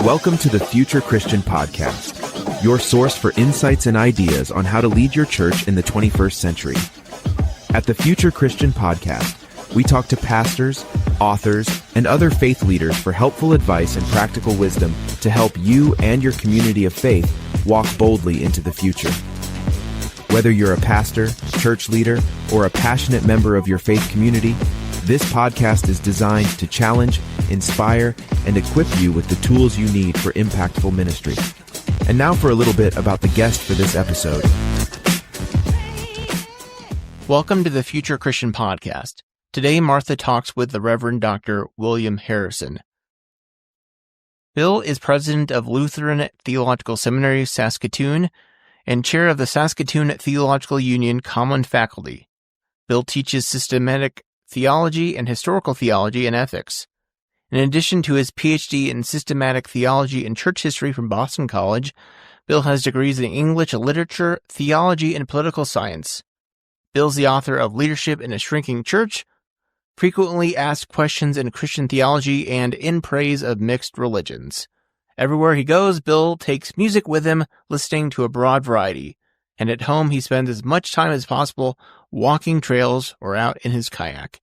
Welcome to the Future Christian Podcast, your source for insights and ideas on how to lead your church in the 21st century. At the Future Christian Podcast, we talk to pastors, authors, and other faith leaders for helpful advice and practical wisdom to help you and your community of faith walk boldly into the future. Whether you're a pastor, church leader, or a passionate member of your faith community, this podcast is designed to challenge, inspire, and equip you with the tools you need for impactful ministry. And now for a little bit about the guest for this episode. Welcome to the Future Christian Podcast. Today, Martha talks with the Reverend Dr. William Harrison. Bill is president of Lutheran Theological Seminary, Saskatoon, and chair of the Saskatoon Theological Union Common Faculty. Bill teaches systematic theology and historical theology and ethics. In addition to his PhD in systematic theology and church history from Boston College, Bill has degrees in English literature, theology, and political science. Bill's the author of Leadership in a Shrinking Church, Frequently Asked Questions in Christian Theology, and In Praise of Mixed Religions. Everywhere he goes, Bill takes music with him, listening to a broad variety. And at home, he spends as much time as possible walking trails or out in his kayak.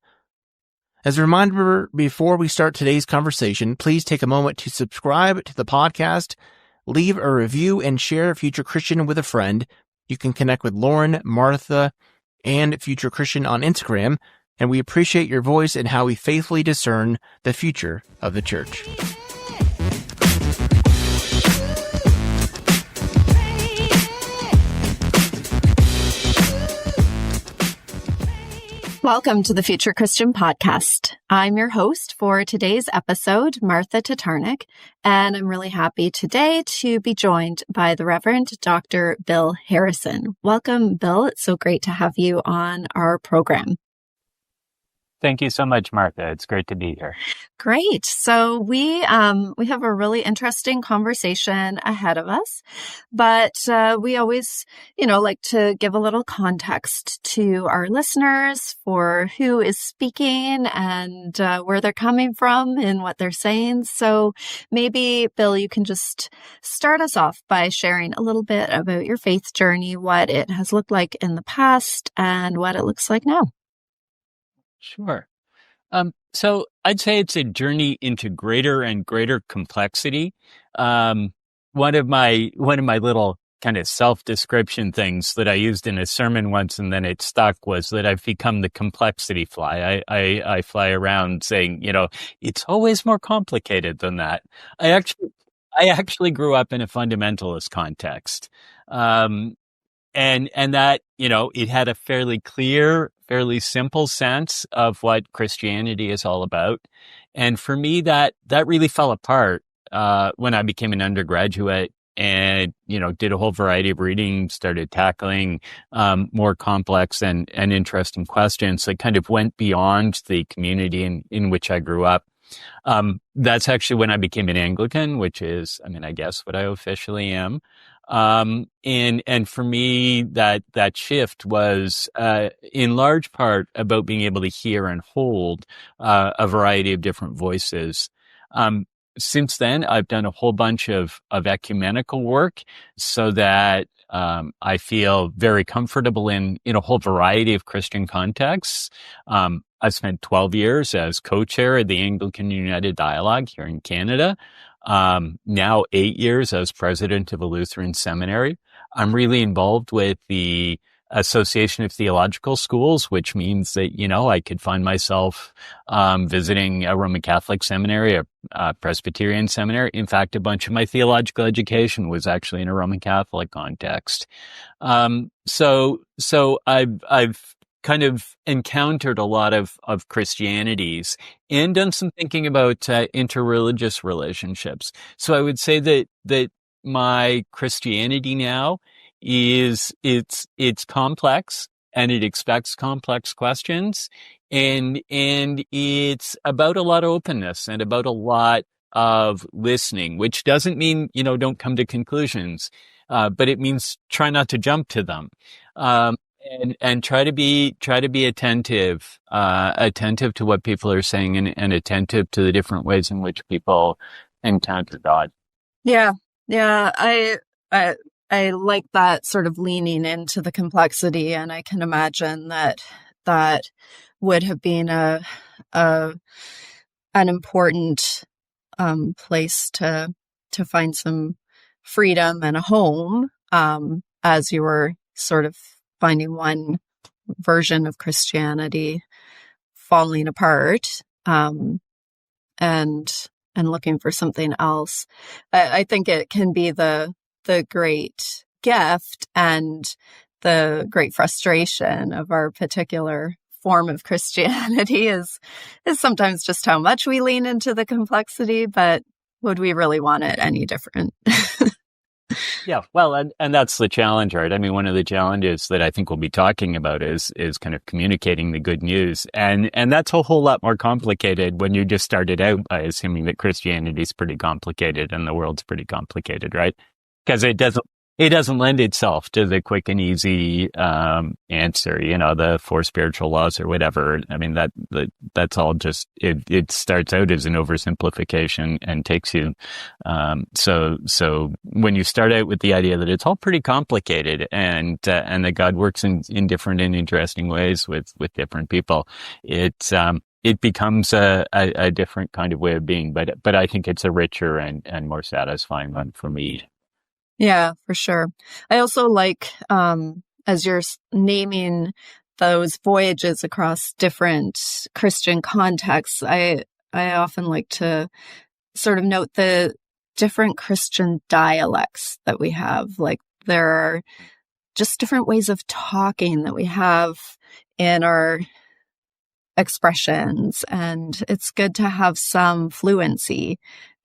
As a reminder, before we start today's conversation, please take a moment to subscribe to the podcast, leave a review, and share Future Christian with a friend. You can connect with Lauren, Martha, and Future Christian on Instagram, and we appreciate your voice and how we faithfully discern the future of the church. Welcome to the Future Christian Podcast. I'm your host for today's episode, Martha Tatarnic, and I'm really happy today to be joined by the Reverend Dr. Bill Harrison. Welcome, Bill. It's so great to have you on our program. Thank you so much, Martha. It's great to be here. Great. So we have a really interesting conversation ahead of us, but we always, like to give a little context to our listeners for who is speaking and where they're coming from and what they're saying. So maybe, Bill, you can just start us off by sharing a little bit about your faith journey, what it has looked like in the past and what it looks like now. Sure. So I'd say it's a journey into greater and greater complexity. One of my little kind of self-description things that I used in a sermon once and then it stuck was that I've become the complexity fly. I fly around saying, it's always more complicated than that. I actually grew up in a fundamentalist context. And that, it had a fairly clear, fairly simple sense of what Christianity is all about. And for me, that really fell apart, when I became an undergraduate and, did a whole variety of reading, started tackling, more complex and interesting questions that kind of went beyond the community in which I grew up. That's actually when I became an Anglican, which is, I guess what I officially am. And for me, that shift was, in large part about being able to hear and hold, a variety of different voices. Since then, I've done a whole bunch of ecumenical work so that, I feel very comfortable in a whole variety of Christian contexts. I've spent 12 years as co-chair of the Anglican United Dialogue here in Canada. Now 8 years as president of a Lutheran seminary. I'm really involved with the Association of Theological Schools, which means that, I could find myself, visiting a Roman Catholic seminary, a Presbyterian seminary. In fact, a bunch of my theological education was actually in a Roman Catholic context. So I've kind of encountered a lot of Christianities and done some thinking about interreligious relationships. So I would say that my Christianity now is it's complex and it expects complex questions and it's about a lot of openness and about a lot of listening, which doesn't mean, don't come to conclusions, but it means try not to jump to them. And try to be attentive to what people are saying and attentive to the different ways in which people encounter God. Yeah. Yeah. I like that sort of leaning into the complexity, and I can imagine that would have been an important place to find some freedom and a home, as you were sort of finding one version of Christianity falling apart, and looking for something else. I think it can be the great gift and the great frustration of our particular form of Christianity is sometimes just how much we lean into the complexity, but would we really want it any different? Yeah, well, and that's the challenge, right? I mean, one of the challenges that I think we'll be talking about is kind of communicating the good news, and that's a whole lot more complicated when you just started out by assuming that Christianity is pretty complicated and the world's pretty complicated, right? Because it doesn't lend itself to the quick and easy answer, the 4 spiritual laws or whatever. I mean, that's all just, it starts out as an oversimplification and takes you. So when you start out with the idea that it's all pretty complicated and that God works in different and interesting ways with different people, it becomes a different kind of way of being, but I think it's a richer and more satisfying one for me. Yeah, for sure. I also like, as you're naming those voyages across different Christian contexts, I often like to sort of note the different Christian dialects that we have. Like, there are just different ways of talking that we have in our expressions, and it's good to have some fluency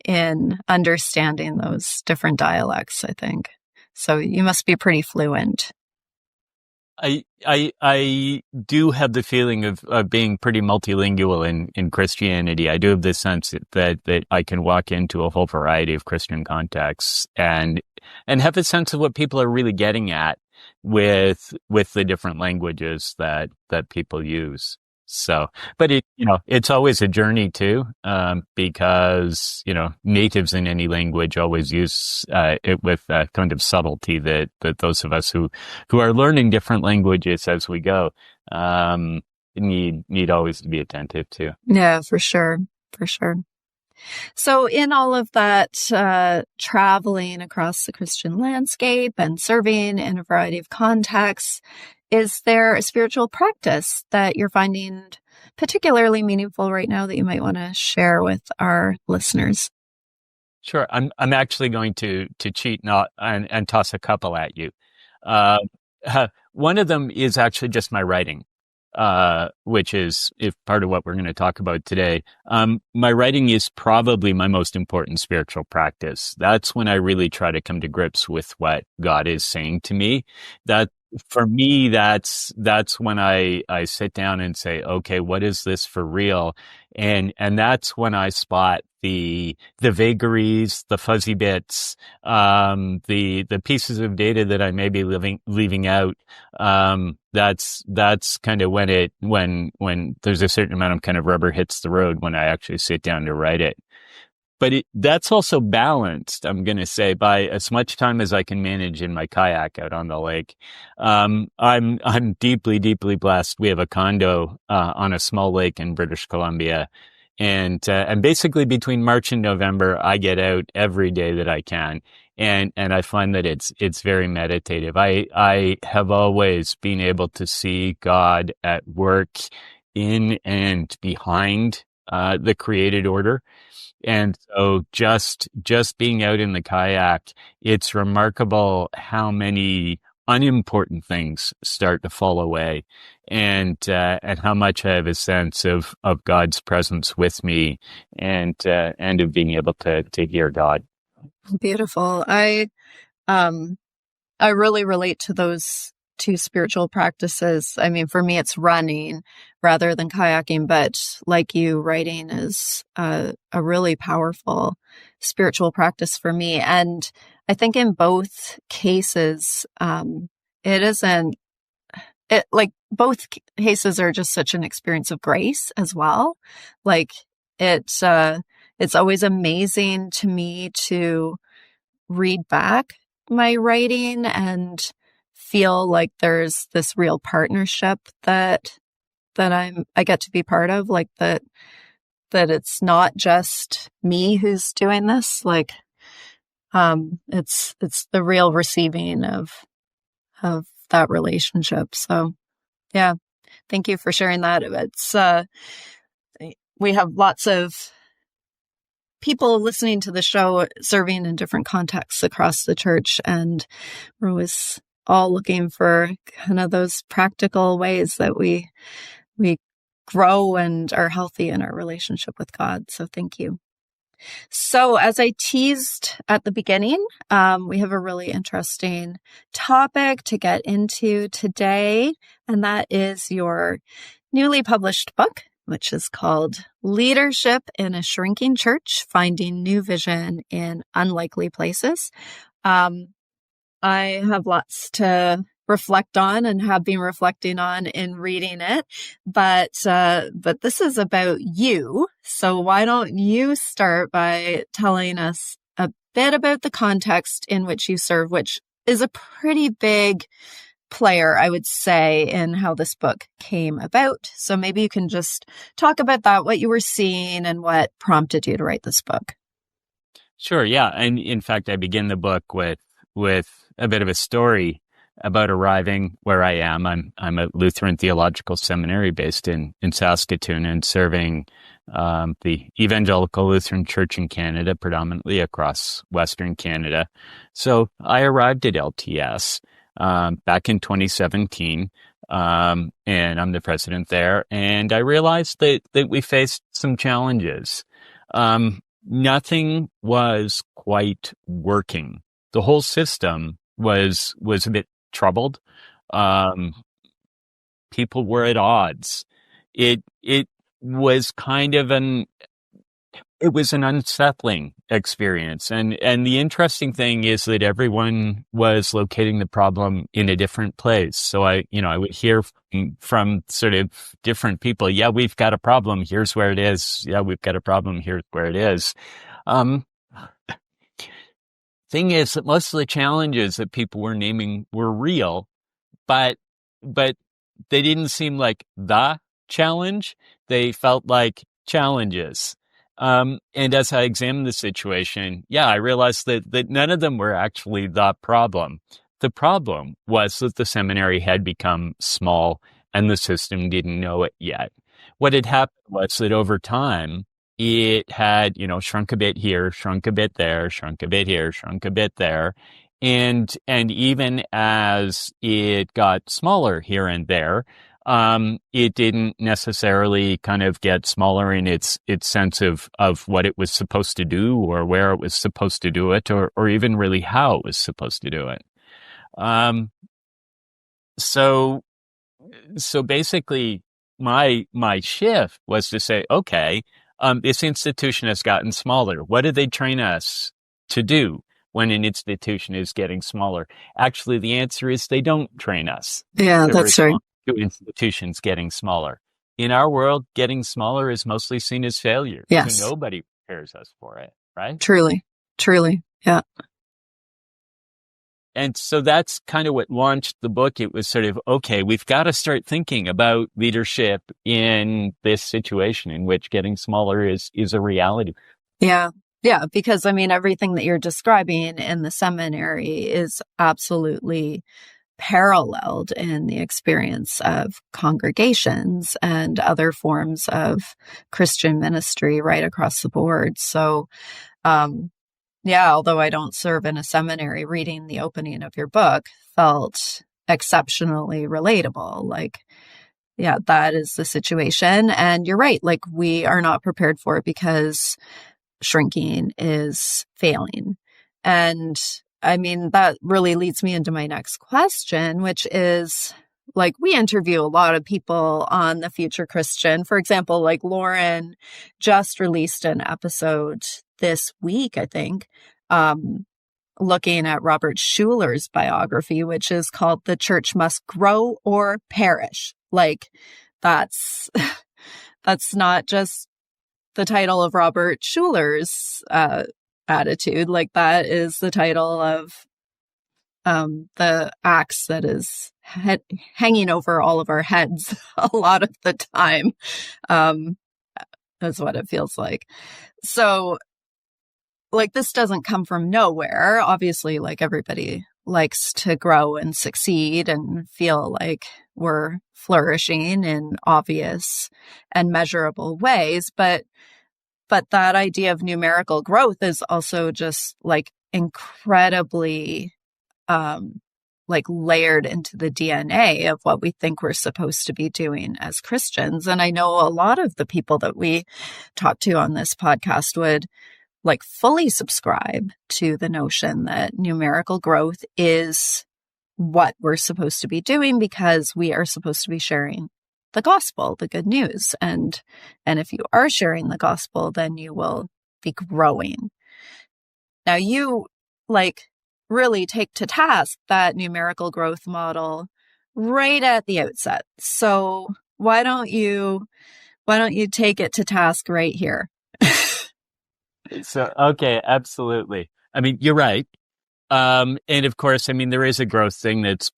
in understanding those different dialects, I think. So you must be pretty fluent. I do have the feeling of being pretty multilingual in Christianity. I do have this sense that I can walk into a whole variety of Christian contexts and have a sense of what people are really getting at with the different languages that people use. So, but it's always a journey too, because, natives in any language always use, it with a kind of subtlety that those of us who are learning different languages as we go, need always to be attentive to. Yeah, for sure. For sure. So in all of that, traveling across the Christian landscape and serving in a variety of contexts, is there a spiritual practice that you're finding particularly meaningful right now that you might want to share with our listeners? Sure. I'm actually going to cheat and toss a couple at you. One of them is actually just my writing, which is part of what we're going to talk about today. My writing is probably my most important spiritual practice. That's when I really try to come to grips with what God is saying to me. That, for me, that's when I sit down and say, okay, what is this for real? And that's when I spot the vagaries, the fuzzy bits, the pieces of data that I may be leaving out. That's kind of when there's a certain amount of kind of rubber hits the road when I actually sit down to write it. But that's also balanced, I'm going to say, by as much time as I can manage in my kayak out on the lake. I'm deeply, deeply blessed. We have a condo on a small lake in British Columbia, and basically between March and November, I get out every day that I can, and I find that it's very meditative. I have always been able to see God at work in and behind the created order. And so just being out in the kayak, it's remarkable how many unimportant things start to fall away, and how much I have a sense of God's presence with me, and of being able to hear God. Beautiful. I really relate to those two spiritual practices. I mean, for me, it's running rather than kayaking, but like you, writing is a really powerful spiritual practice for me. And I think in both cases, both cases are just such an experience of grace as well. Like it's always amazing to me to read back my writing and feel like there's this real partnership that I get to be part of, like that it's not just me who's doing this, like it's the real receiving of that relationship. So yeah, thank you for sharing that. It's we have lots of people listening to the show serving in different contexts across the church, and we're always all looking for kind of those practical ways that we grow and are healthy in our relationship with God. So thank you. So as I teased at the beginning, we have a really interesting topic to get into today, and that is your newly published book, which is called Leadership in a Shrinking Church, Finding New Vision in Unlikely Places. I have lots to reflect on and have been reflecting on in reading it, but this is about you. So why don't you start by telling us a bit about the context in which you serve, which is a pretty big player, I would say, in how this book came about. So maybe you can just talk about that, what you were seeing and what prompted you to write this book. Sure, yeah. And in fact, I begin the book with a bit of a story about arriving where I am. I'm at Lutheran Theological Seminary based in Saskatoon and serving the Evangelical Lutheran Church in Canada, predominantly across Western Canada. So I arrived at LTS back in 2017, and I'm the president there. And I realized that we faced some challenges. Nothing was quite working. The whole system was a bit troubled. People were at odds. It was kind of an unsettling experience. And the interesting thing is that everyone was locating the problem in a different place. So I would hear from sort of different people, yeah, we've got a problem. Here's where it is. Yeah, we've got a problem. Here's where it is. Thing is that most of the challenges that people were naming were real, but they didn't seem like the challenge. They felt like challenges. And as I examined the situation, I realized that none of them were actually the problem. The problem was that the seminary had become small and the system didn't know it yet. What had happened was that over time, it had, shrunk a bit here, shrunk a bit there, shrunk a bit here, shrunk a bit there. And even as it got smaller here and there, it didn't necessarily kind of get smaller in its sense of what it was supposed to do or where it was supposed to do it or even really how it was supposed to do it. So basically my shift was to say, okay, this institution has gotten smaller. What do they train us to do when an institution is getting smaller? Actually, the answer is they don't train us. Yeah, that's right. To institutions getting smaller. In our world, getting smaller is mostly seen as failure. Yes. So nobody prepares us for it, right? Truly. Yeah. And so that's kind of what launched the book. It was sort of, okay, we've got to start thinking about leadership in this situation in which getting smaller is a reality. Yeah. Yeah. Because everything that you're describing in the seminary is absolutely paralleled in the experience of congregations and other forms of Christian ministry right across the board. So, although I don't serve in a seminary, reading the opening of your book felt exceptionally relatable. Like, that is the situation. And you're right. Like, we are not prepared for it because shrinking is failing. And that really leads me into my next question, which is, like, we interview a lot of people on The Future Christian. For example, like Lauren just released an episode this week, I think, looking at Robert Schuller's biography, which is called The Church Must Grow or Perish. Like, that's not just the title of Robert Schuller's attitude. Like that is the title of the axe that is hanging over all of our heads a lot of the time. That's what it feels like. So like this doesn't come from nowhere. Obviously, like everybody likes to grow and succeed and feel like we're flourishing in obvious and measurable ways. But that idea of numerical growth is also just like incredibly like layered into the DNA of what we think we're supposed to be doing as Christians. And I know a lot of the people that we talk to on this podcast would like fully subscribe to the notion that numerical growth is what we're supposed to be doing because we are supposed to be sharing the gospel, the good news. And if you are sharing the gospel, then you will be growing. Now you like really take to task that numerical growth model right at the outset. So why don't you take it to task right here? So, okay, absolutely. I mean, you're right. And of course, I mean, there is a growth thing that's,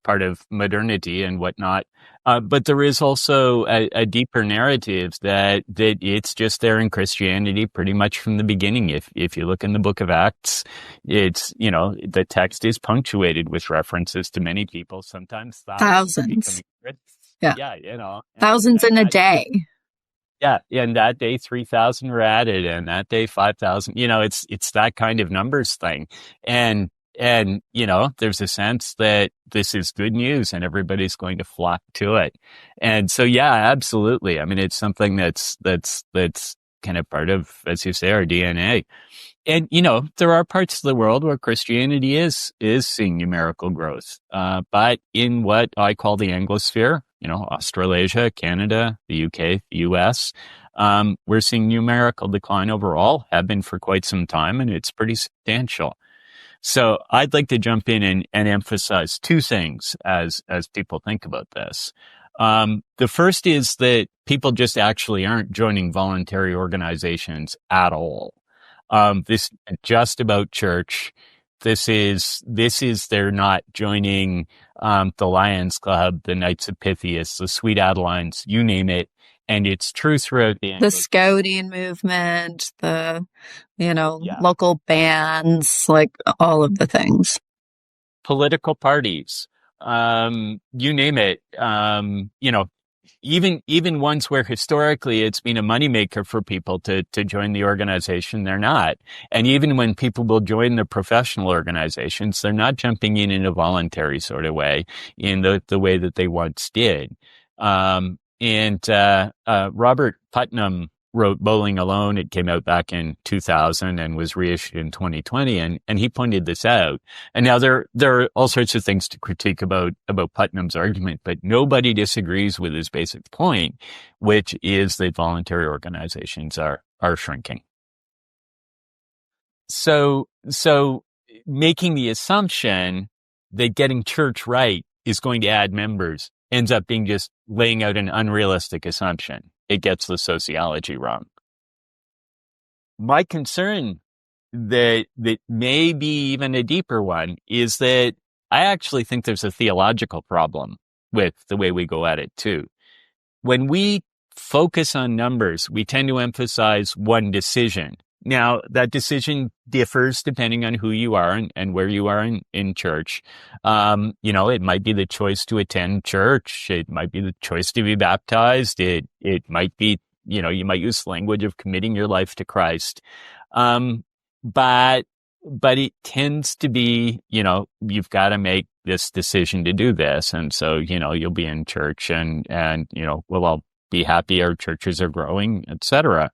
part of modernity and whatnot. But there is also a deeper narrative that it's just there in Christianity pretty much from the beginning. If you look in the book of Acts, it's, the text is punctuated with references to many people, sometimes thousands. Yeah, thousands in a day. Yeah, and that day 3,000 were added, and that day 5,000. It's that kind of numbers thing, and there's a sense that this is good news, and everybody's going to flock to it. And so, yeah, absolutely. I mean, it's something that's kind of part of, as you say, our DNA. And there are parts of the world where Christianity is seeing numerical growth, but in what I call the Anglosphere. Australasia, Canada, the UK, the US, we're seeing numerical decline overall, have been for quite some time, and it's pretty substantial. So I'd like to jump in and emphasize two things as people think about this. The first is that people just actually aren't joining voluntary organizations at all. This is just about church. This is they're not joining the Lions Club, the Knights of Pythias, the Sweet Adelines, you name it. And it's true throughout the scouting movement, the local bands, like all of the things. Political parties, you name it. Even ones where historically it's been a moneymaker for people to join the organization, they're not. And even when people will join the professional organizations, they're not jumping in a voluntary sort of way, in the way that they once did. Robert Putnam wrote Bowling Alone. It came out back in 2000 and was reissued in 2020. And he pointed this out. And now there are all sorts of things to critique about Putnam's argument, but nobody disagrees with his basic point, which is that voluntary organizations are shrinking. So making the assumption that getting church right is going to add members ends up being just laying out an unrealistic assumption. It gets the sociology wrong. My concern that may be even a deeper one is that I actually think there's a theological problem with the way we go at it too. When we focus on numbers, we tend to emphasize one decision. Now, that decision differs depending on who you are and where you are in church. It might be the choice to attend church. It might be the choice to be baptized. It might be, you might use the language of committing your life to Christ. But it tends to be, you've got to make this decision to do this. And so, you'll be in church and we'll all be happy our churches are growing, etc.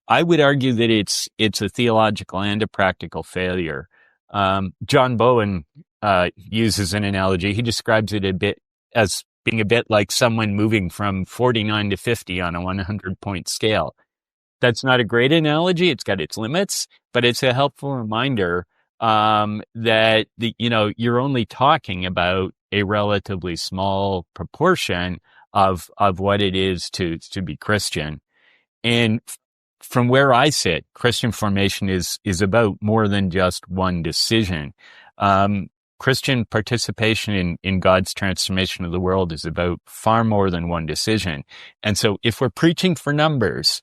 I would argue that it's a theological and a practical failure. John Bowen uses an analogy. He describes it a bit as being a bit like someone moving from 49 to 50 on a 100-point scale. That's not a great analogy. It's got its limits, but it's a helpful reminder that you're only talking about a relatively small proportion of what it is to be Christian. And from where I sit, Christian formation is about more than just one decision. Christian participation in God's transformation of the world is about far more than one decision. And so if we're preaching for numbers,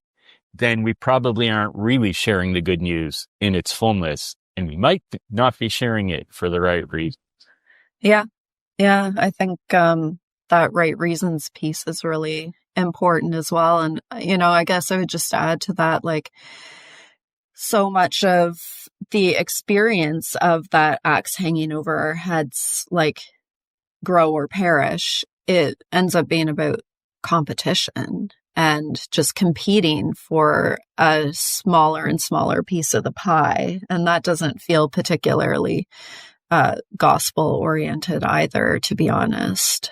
then we probably aren't really sharing the good news in its fullness, and we might not be sharing it for the right reason. Yeah. Yeah. I think that right reasons piece is really important as well. And, I guess I would just add to that, like, so much of the experience of that axe hanging over our heads, like grow or perish, it ends up being about competition and just competing for a smaller and smaller piece of the pie. And that doesn't feel particularly gospel oriented either, to be honest.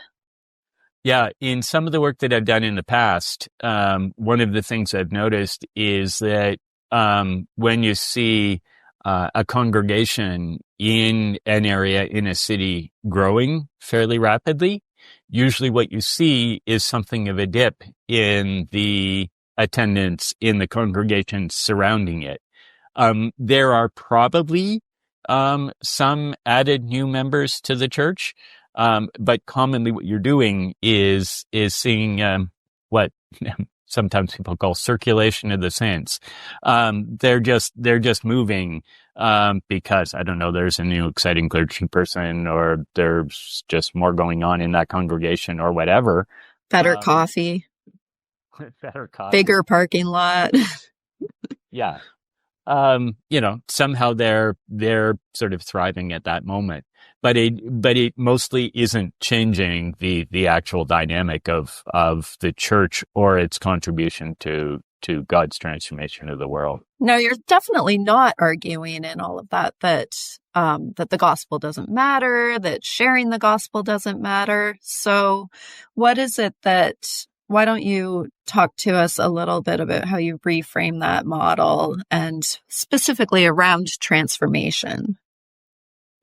Yeah, in some of the work that I've done in the past, one of the things I've noticed is that when you see a congregation in an area in a city growing fairly rapidly, usually what you see is something of a dip in the attendance in the congregation surrounding it. There are probably some added new members to the church, but commonly what you're doing is seeing what sometimes people call circulation of the saints. They're just moving because, I don't know, there's a new exciting clergy person, or there's just more going on in that congregation, or whatever. Better coffee. Better coffee. Bigger parking lot. Yeah. Somehow they're sort of thriving at that moment, but it mostly isn't changing the actual dynamic of the church or its contribution to God's transformation of the world. No, you're definitely not arguing in all of that the gospel doesn't matter, that sharing the gospel doesn't matter. So what is it why don't you talk to us a little bit about how you reframe that model, and specifically around transformation?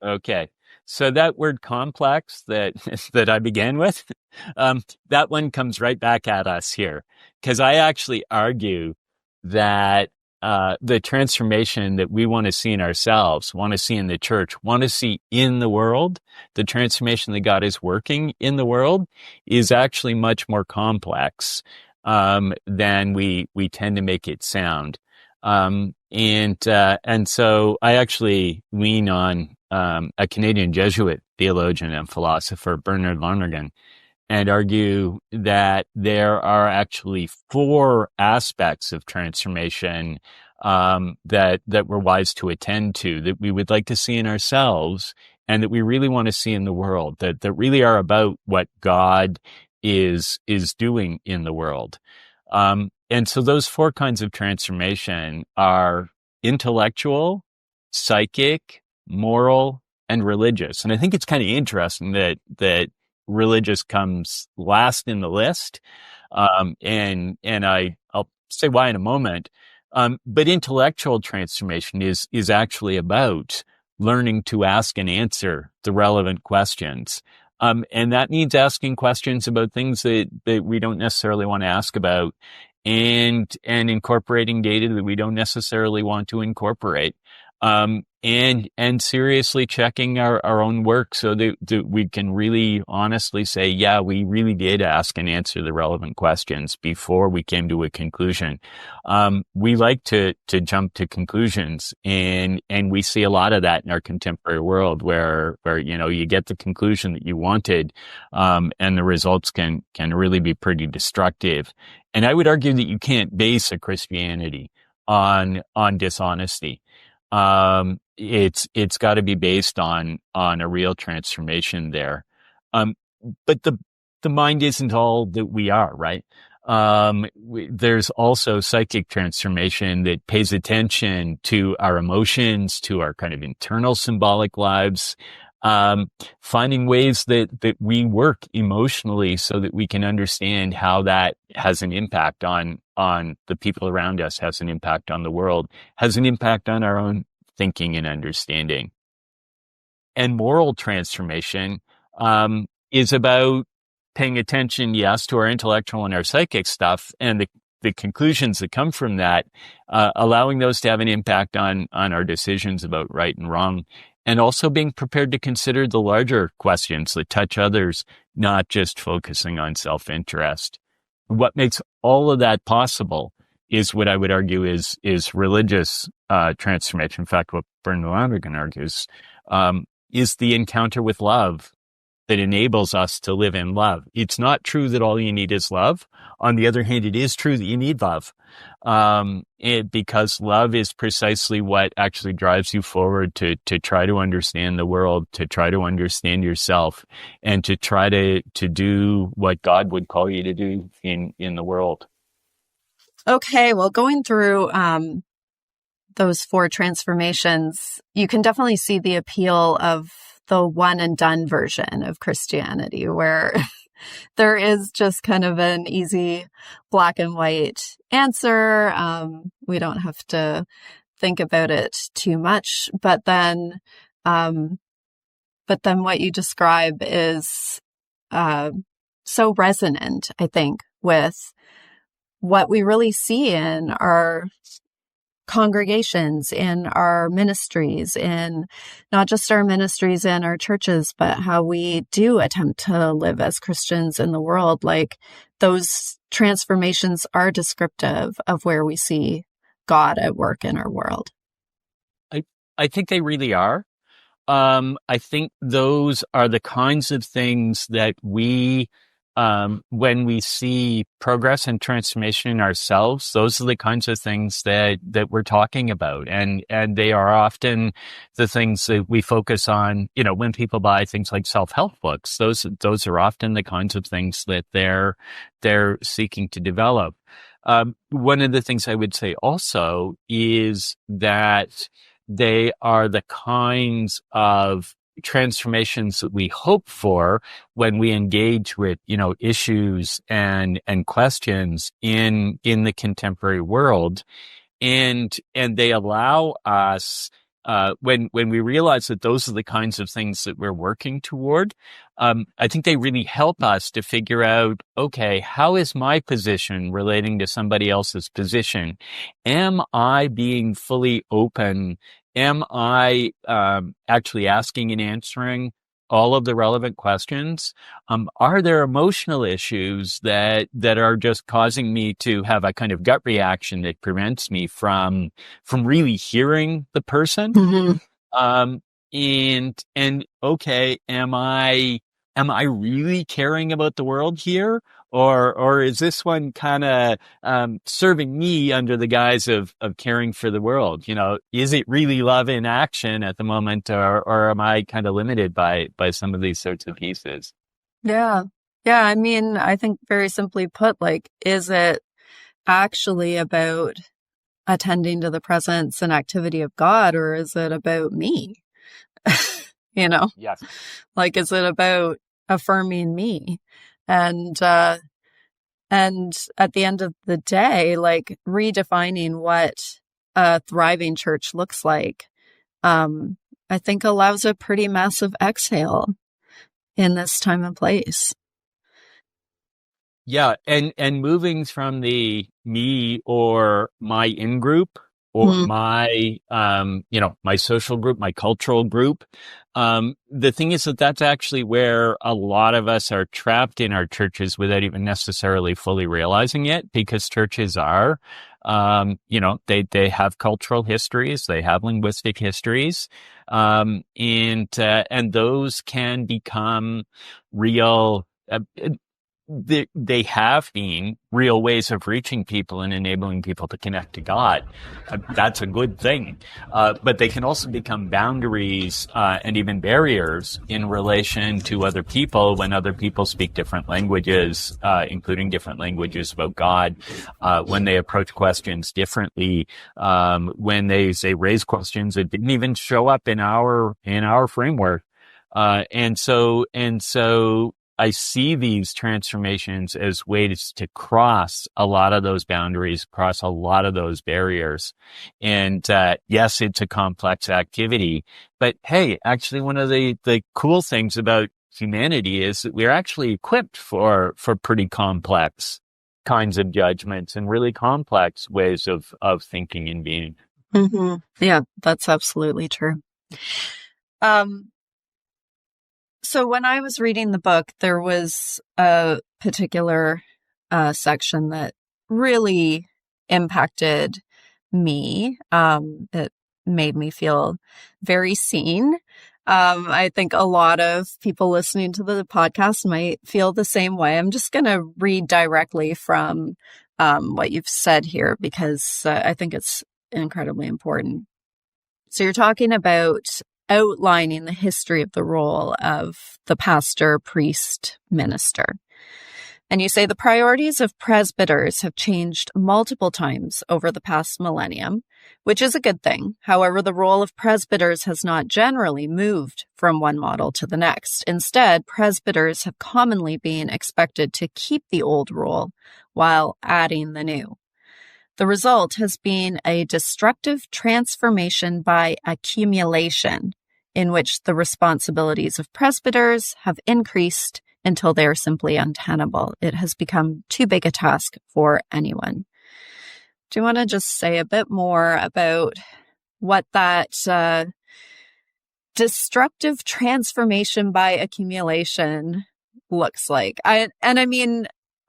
Okay. So that word complex that I began with, that one comes right back at us here, because I actually argue that the transformation that we want to see in ourselves, want to see in the church, want to see in the world, the transformation that God is working in the world, is actually much more complex than we tend to make it sound. And so I actually lean on a Canadian Jesuit theologian and philosopher, Bernard Lonergan, and argue that there are actually 4 aspects of transformation that we're wise to attend to, that we would like to see in ourselves, and that we really want to see in the world, that really are about what God is doing in the world. And so those 4 kinds of transformation are intellectual, psychic, moral, and religious. And I think it's kind of interesting that religious comes last in the list. And I'll say why in a moment. But intellectual transformation is actually about learning to ask and answer the relevant questions. And that means asking questions about things that we don't necessarily want to ask about, and incorporating data that we don't necessarily want to incorporate. And seriously checking our own work so that we can really honestly say, yeah, we really did ask and answer the relevant questions before we came to a conclusion. We like to jump to conclusions, and we see a lot of that in our contemporary world where you get the conclusion that you wanted, and the results can really be pretty destructive. And I would argue that you can't base a Christianity on dishonesty. It's got to be based on a real transformation there. But the mind isn't all that we are, right? There's also psychic transformation that pays attention to our emotions, to our kind of internal symbolic lives, finding ways that we work emotionally so that we can understand how that has an impact on the people around us, has an impact on the world, has an impact on our own thinking and understanding. And moral transformation is about paying attention, yes, to our intellectual and our psychic stuff, and the conclusions that come from that, allowing those to have an impact on our decisions about right and wrong, and also being prepared to consider the larger questions that touch others, not just focusing on self-interest. What makes all of that possible is what I would argue is religious transformation. In fact, what Bernard Lonergan argues is the encounter with love that enables us to live in love. It's not true that all you need is love. On the other hand, it is true that you need love, because love is precisely what actually drives you forward to try to understand the world, to try to understand yourself, and to try to do what God would call you to do in the world. Okay, well, going through those 4 transformations, you can definitely see the appeal of the one and done version of Christianity, where there is just kind of an easy black and white answer. We don't have to think about it too much. But then what you describe is so resonant, I think, with what we really see in our congregations, in our ministries, in not just our ministries in our churches, but how we do attempt to live as Christians in the world. Like, those transformations are descriptive of where we see God at work in our world. I think they really are. I think those are the kinds of things that we, when we see progress and transformation in ourselves, those are the kinds of things that we're talking about. And they are often the things that we focus on, when people buy things like self-help books. Those are often the kinds of things that they're seeking to develop. One of the things I would say also is that they are the kinds of transformations that we hope for when we engage with, issues and questions in the contemporary world. And they allow us, when we realize that those are the kinds of things that we're working toward, I think they really help us to figure out, okay, how is my position relating to somebody else's position? Am I being fully open? Am I actually asking and answering all of the relevant questions? Are there emotional issues that are just causing me to have a kind of gut reaction that prevents me from really hearing the person? Mm-hmm. And okay, am I really caring about the world here? Or is this one kind of serving me under the guise of caring for the world? Is it really love in action at the moment, or am I kind of limited by some of these sorts of pieces? Yeah. I mean, I think very simply put, like, is it actually about attending to the presence and activity of God, or is it about me? Yes. Like, is it about affirming me? And at the end of the day, like, redefining what a thriving church looks like, I think allows a pretty massive exhale in this time and place. Yeah. And moving from the me or my in-group or my, my social group, my cultural group. The thing is that that's actually where a lot of us are trapped in our churches without even necessarily fully realizing it, because churches are, they have cultural histories, they have linguistic histories, and those can become real, they have been real ways of reaching people and enabling people to connect to God. That's a good thing. But they can also become boundaries and even barriers in relation to other people when other people speak different languages, including different languages about God, when they approach questions differently, when they raise questions that didn't even show up in our framework. And so I see these transformations as ways to cross a lot of those boundaries, cross a lot of those barriers. And yes, it's a complex activity, but hey, actually one of the cool things about humanity is that we're actually equipped for pretty complex kinds of judgments and really complex ways of thinking and being. Mm-hmm. Yeah, that's absolutely true. So when I was reading the book, there was a particular section that really impacted me. It made me feel very seen. I think a lot of people listening to the podcast might feel the same way. I'm just going to read directly from what you've said here because I think it's incredibly important. So you're talking about outlining the history of the role of the pastor, priest, minister. And you say the priorities of presbyters have changed multiple times over the past millennium, which is a good thing. However, the role of presbyters has not generally moved from one model to the next. Instead, presbyters have commonly been expected to keep the old role while adding the new. The result has been a destructive transformation by accumulation, in which the responsibilities of presbyters have increased until they are simply untenable. It has become too big a task for anyone. Do you want to just say a bit more about what that destructive transformation by accumulation looks like? I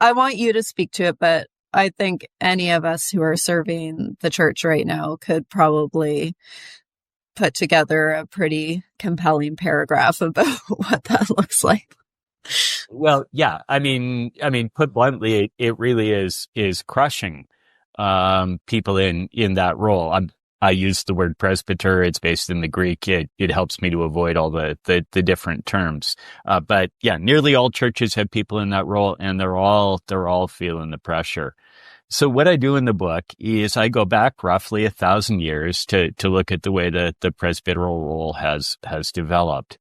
want you to speak to it, but I think any of us who are serving the church right now could probably put together a pretty compelling paragraph about what that looks like. Well, yeah. I mean, put bluntly, it really is crushing people in that role. I use the word presbyter. It's based in the Greek. It helps me to avoid all the different terms. But yeah, nearly all churches have people in that role, and they're all feeling the pressure. So what I do in the book is I go back roughly 1,000 years to look at the way that the presbyteral role has developed.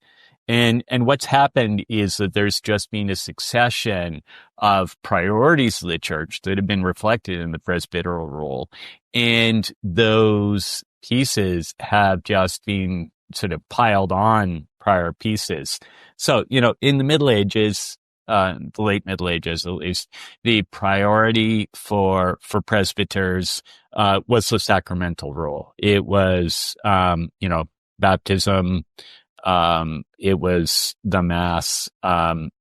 And what's happened is that there's just been a succession of priorities of the church that have been reflected in the presbyteral role. And those pieces have just been sort of piled on prior pieces. So, in the Middle Ages, the late Middle Ages at least, the priority for presbyters was the sacramental role. It was, baptism, it was the Mass,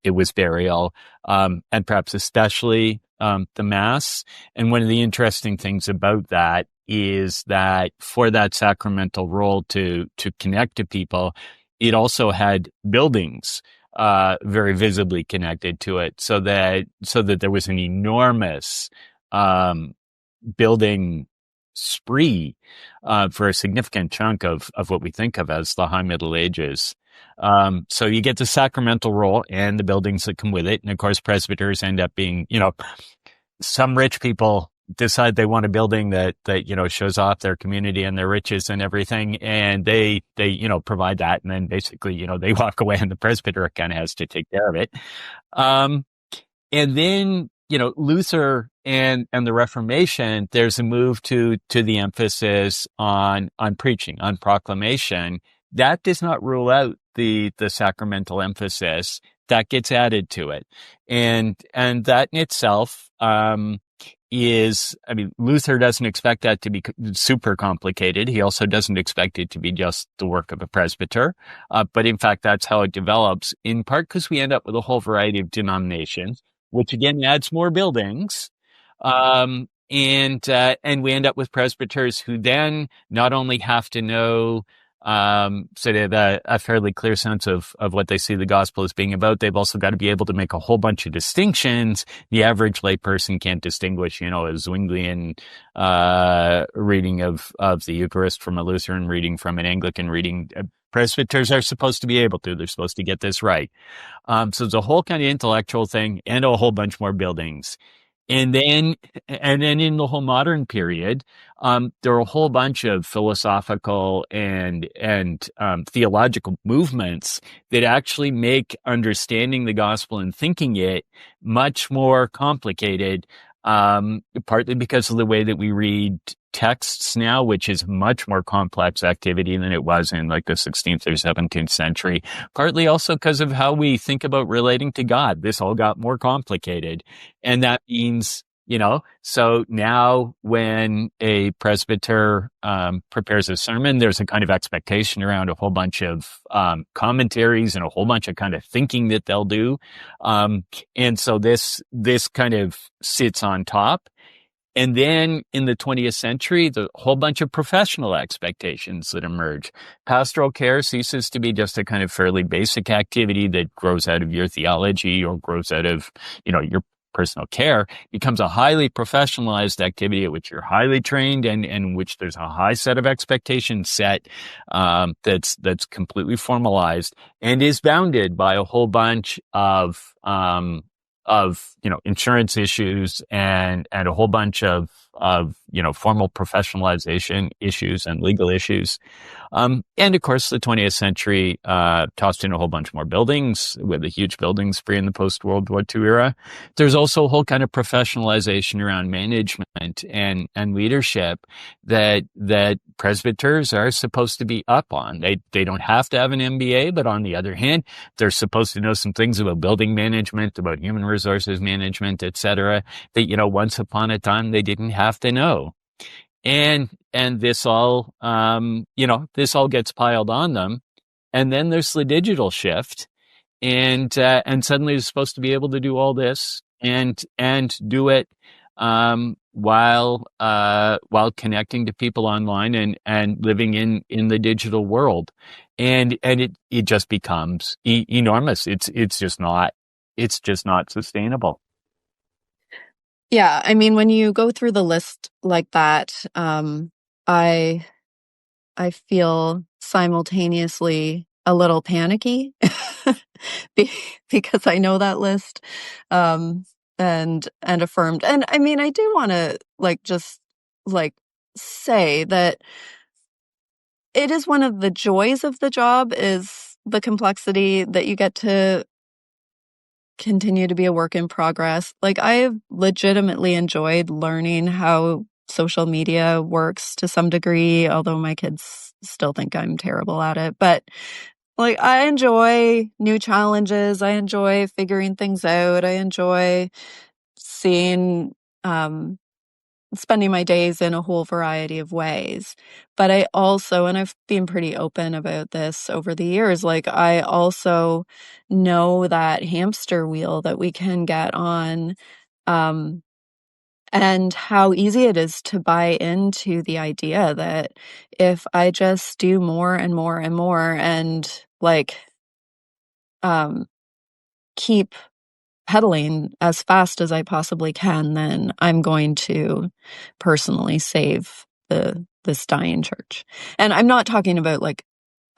it was burial, and perhaps especially the Mass. And one of the interesting things about that is that for that sacramental role to connect to people, it also had buildings very visibly connected to it, so that there was an enormous building spree for a significant chunk of what we think of as the High Middle Ages. So you get the sacramental role and the buildings that come with it. And of course, presbyters end up being, some rich people decide they want a building that shows off their community and their riches and everything. And they provide that. And then basically, they walk away and the presbyter kind of has to take care of it. And then, Luther and the Reformation, there's a move to the emphasis on preaching, on proclamation. That does not rule out the sacramental emphasis. That gets added to it. And that in itself, Luther doesn't expect that to be super complicated. He also doesn't expect it to be just the work of a presbyter. But in fact, that's how it develops, in part because we end up with a whole variety of denominations, which again adds more buildings. And we end up with presbyters who then not only have to know so they have a fairly clear sense of what they see the gospel as being about. They've also got to be able to make a whole bunch of distinctions. The average layperson can't distinguish, a Zwinglian reading of the Eucharist from a Lutheran reading from an Anglican reading. Presbyters are supposed to be able to. They're supposed to get this right. So it's a whole kind of intellectual thing and a whole bunch more buildings. And then in the whole modern period, there are a whole bunch of philosophical and theological movements that actually make understanding the gospel and thinking it much more complicated, partly because of the way that we read texts now, which is much more complex activity than it was in like the 16th or 17th century, partly also because of how we think about relating to God. This all got more complicated. And that means So now when a presbyter prepares a sermon, there's a kind of expectation around a whole bunch of commentaries and a whole bunch of kind of thinking that they'll do. And so this kind of sits on top. And then in the 20th century, the whole bunch of professional expectations that emerge. Pastoral care ceases to be just a kind of fairly basic activity that grows out of your theology or grows out of, your personal care. Becomes a highly professionalized activity at which you're highly trained and in which there's a high set of expectations set that's completely formalized and is bounded by a whole bunch of insurance issues and a whole bunch of formal professionalization issues and legal issues. And of course, the 20th century tossed in a whole bunch more buildings with a huge building spree in the post-World War II era. There's also a whole kind of professionalization around management and leadership that presbyters are supposed to be up on. They don't have to have an MBA, but on the other hand, they're supposed to know some things about building management, about human resources management, et cetera, that, once upon a time they didn't have to know. And this all, this all gets piled on them. And then there's the digital shift and suddenly you're supposed to be able to do all this and do it, while connecting to people online and living in the digital world. And it just becomes enormous. It's just not sustainable. Yeah, I mean, when you go through the list like that, I feel simultaneously a little panicky because I know that list, and affirmed. And I mean, I do want to just say that it is one of the joys of the job is the complexity that you get to continue to be a work in progress. I've legitimately enjoyed learning how social media works to some degree, although my kids still think I'm terrible at it. But I enjoy new challenges. I enjoy figuring things out. I enjoy seeing, spending my days in a whole variety of ways. But I also, and I've been pretty open about this over the years, I also know that hamster wheel that we can get on, and how easy it is to buy into the idea that if I just do more and more and more and keep pedaling as fast as I possibly can, then I'm going to personally save this dying church. And I'm not talking about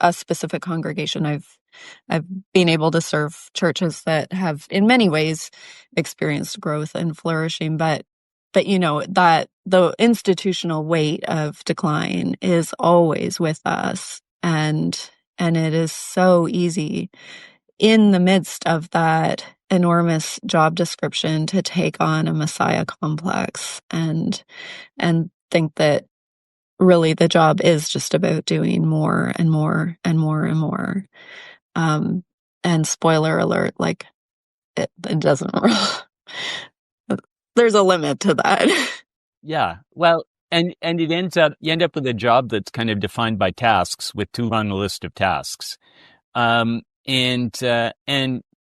a specific congregation. I've been able to serve churches that have in many ways experienced growth and flourishing, but that the institutional weight of decline is always with us, and it is so easy in the midst of that enormous job description to take on a Messiah complex and think that really the job is just about doing more and more and more and more. And spoiler alert, it doesn't there's a limit to that. Yeah. Well, and you end up with a job that's kind of defined by tasks with 2 on the list of tasks. And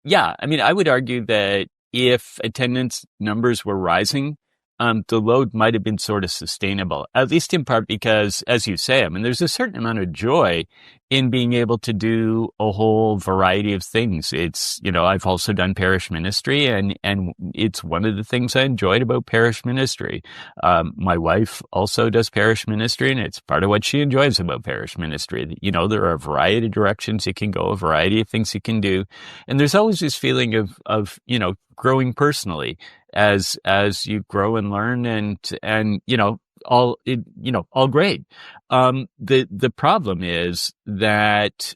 yeah, I mean, I would argue that if attendance numbers were rising, the load might have been sort of sustainable, at least in part because, as you say, I mean, there's a certain amount of joy in being able to do a whole variety of things. It's, I've also done parish ministry and it's one of the things I enjoyed about parish ministry. My wife also does parish ministry and it's part of what she enjoys about parish ministry. There are a variety of directions you can go, a variety of things you can do. And there's always this feeling of growing personally as you grow and learn and all great. The problem is that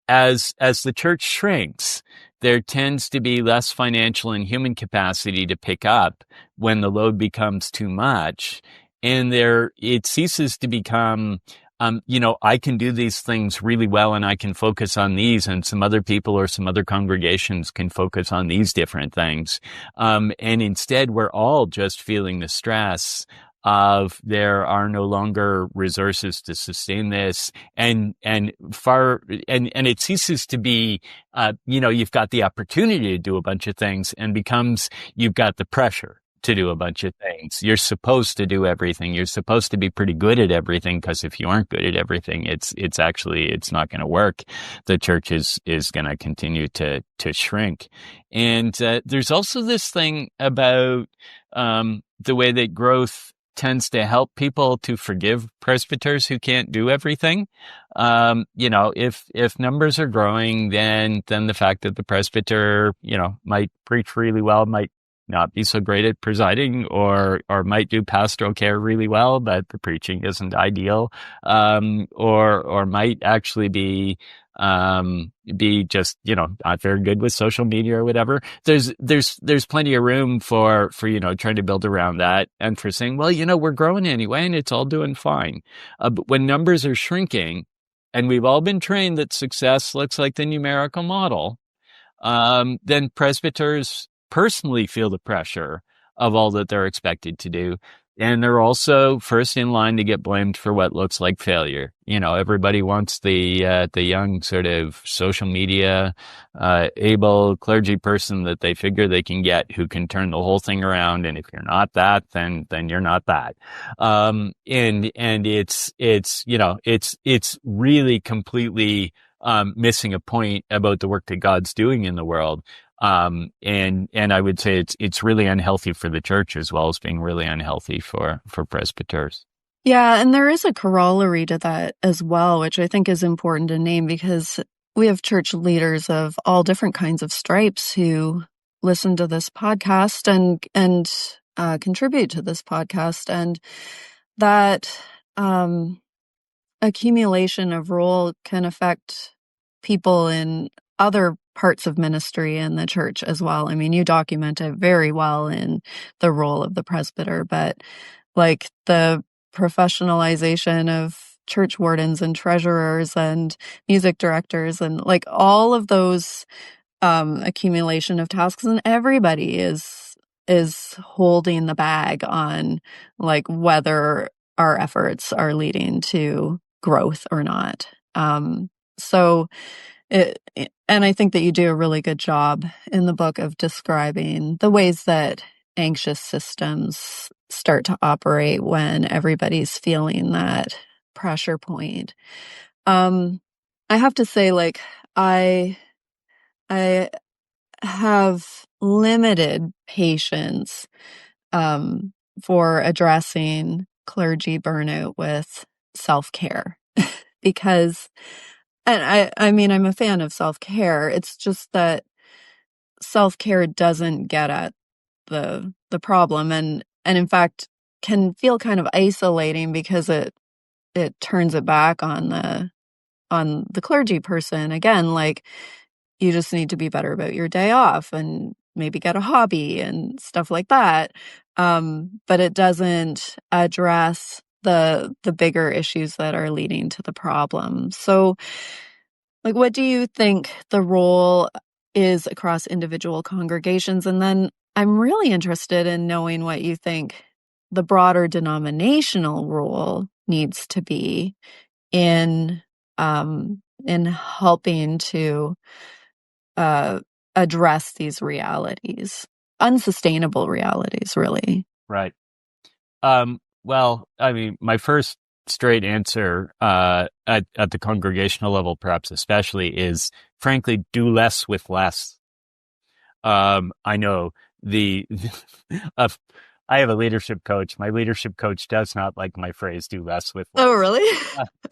as the church shrinks, there tends to be less financial and human capacity to pick up when the load becomes too much. And it ceases to become I can do these things really well and I can focus on these, and some other people or some other congregations can focus on these different things. And instead, we're all just feeling the stress of there are no longer resources to sustain this, and it ceases to be, you've got the opportunity to do a bunch of things, and becomes you've got the pressure to do a bunch of things. You're supposed to do everything. You're supposed to be pretty good at everything, because if you aren't good at everything, it's not going to work. The church is going to continue to shrink. And there's also this thing about the way that growth tends to help people to forgive presbyters who can't do everything. If numbers are growing, then the fact that the presbyter, might preach really well, might not be so great at presiding, or might do pastoral care really well, but the preaching isn't ideal, or might actually be just, not very good with social media or whatever. There's plenty of room for trying to build around that, and for saying, well, we're growing anyway and it's all doing fine. But when numbers are shrinking, and we've all been trained that success looks like the numerical model, then presbyters personally feel the pressure of all that they're expected to do. And they're also first in line to get blamed for what looks like failure. Everybody wants the young sort of social media, able clergy person that they figure they can get, who can turn the whole thing around. And if you're not that, then you're not that. And it's really completely, missing a point about the work that God's doing in the world. And I would say it's really unhealthy for the church, as well as being really unhealthy for presbyters. Yeah, and there is a corollary to that as well, which I think is important to name, because we have church leaders of all different kinds of stripes who listen to this podcast and contribute to this podcast, and that accumulation of role can affect people in other parts of ministry in the church as well. I mean, you document it very well in the role of the presbyter, but like the professionalization of church wardens and treasurers and music directors, and like all of those accumulation of tasks, and everybody is holding the bag on like whether our efforts are leading to growth or not. And I think that you do a really good job in the book of describing the ways that anxious systems start to operate when everybody's feeling that pressure point. I have to say, like, I have limited patience for addressing clergy burnout with self-care because, and I mean, I'm a fan of self-care. It's just that self-care doesn't get at the problem, and in fact can feel kind of isolating because it turns it back on the clergy person again. Like, you just need to be better about your day off and maybe get a hobby and stuff like that. But it doesn't address the bigger issues that are leading to the problem. So, like, what do you think the role is across individual congregations? And then I'm really interested in knowing what you think the broader denominational role needs to be in helping to address these realities, unsustainable realities, really. Right. Well, I mean, my first straight answer at the congregational level, perhaps especially, is frankly, do less with less. I know I have a leadership coach. My leadership coach does not like my phrase, do less with less. Oh, really?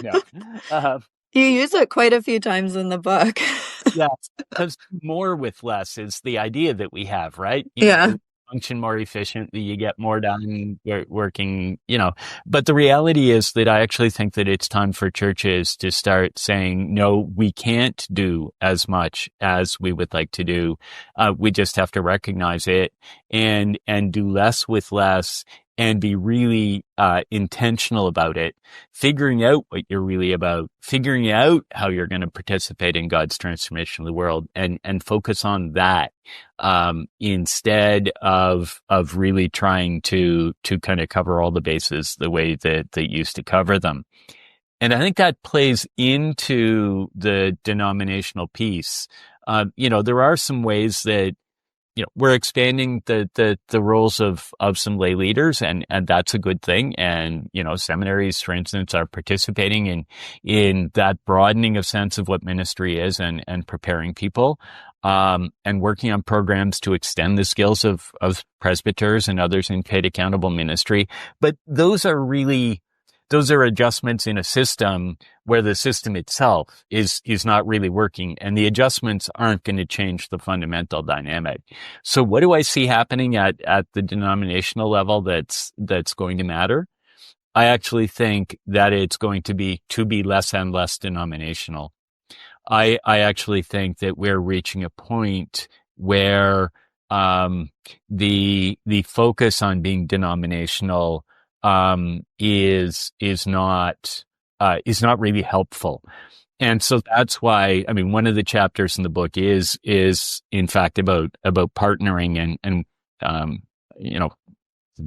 No. You use it quite a few times in the book. Yeah, because more with less is the idea that we have, right? Yeah. Function more efficiently, you get more done working, But the reality is that I actually think that it's time for churches to start saying, no, we can't do as much as we would like to do. We just have to recognize it and do less with less. and be really intentional about it, figuring out what you're really about, figuring out how you're going to participate in God's transformation of the world, and focus on that instead of really trying to kind of cover all the bases the way that they used to cover them. And I think that plays into the denominational piece. There are some ways that we're expanding the roles of some lay leaders, and that's a good thing. And, seminaries, for instance, are participating in that broadening of sense of what ministry is and preparing people, and working on programs to extend the skills of presbyters and others in paid accountable ministry. But those are adjustments in a system where the system itself is not really working, and the adjustments aren't going to change the fundamental dynamic. So what do I see happening at the denominational level that's going to matter? I actually think that it's going to be less and less denominational. I actually think that we're reaching a point where the focus on being denominational is not really helpful. And so that's why, one of the chapters in the book is in fact about partnering and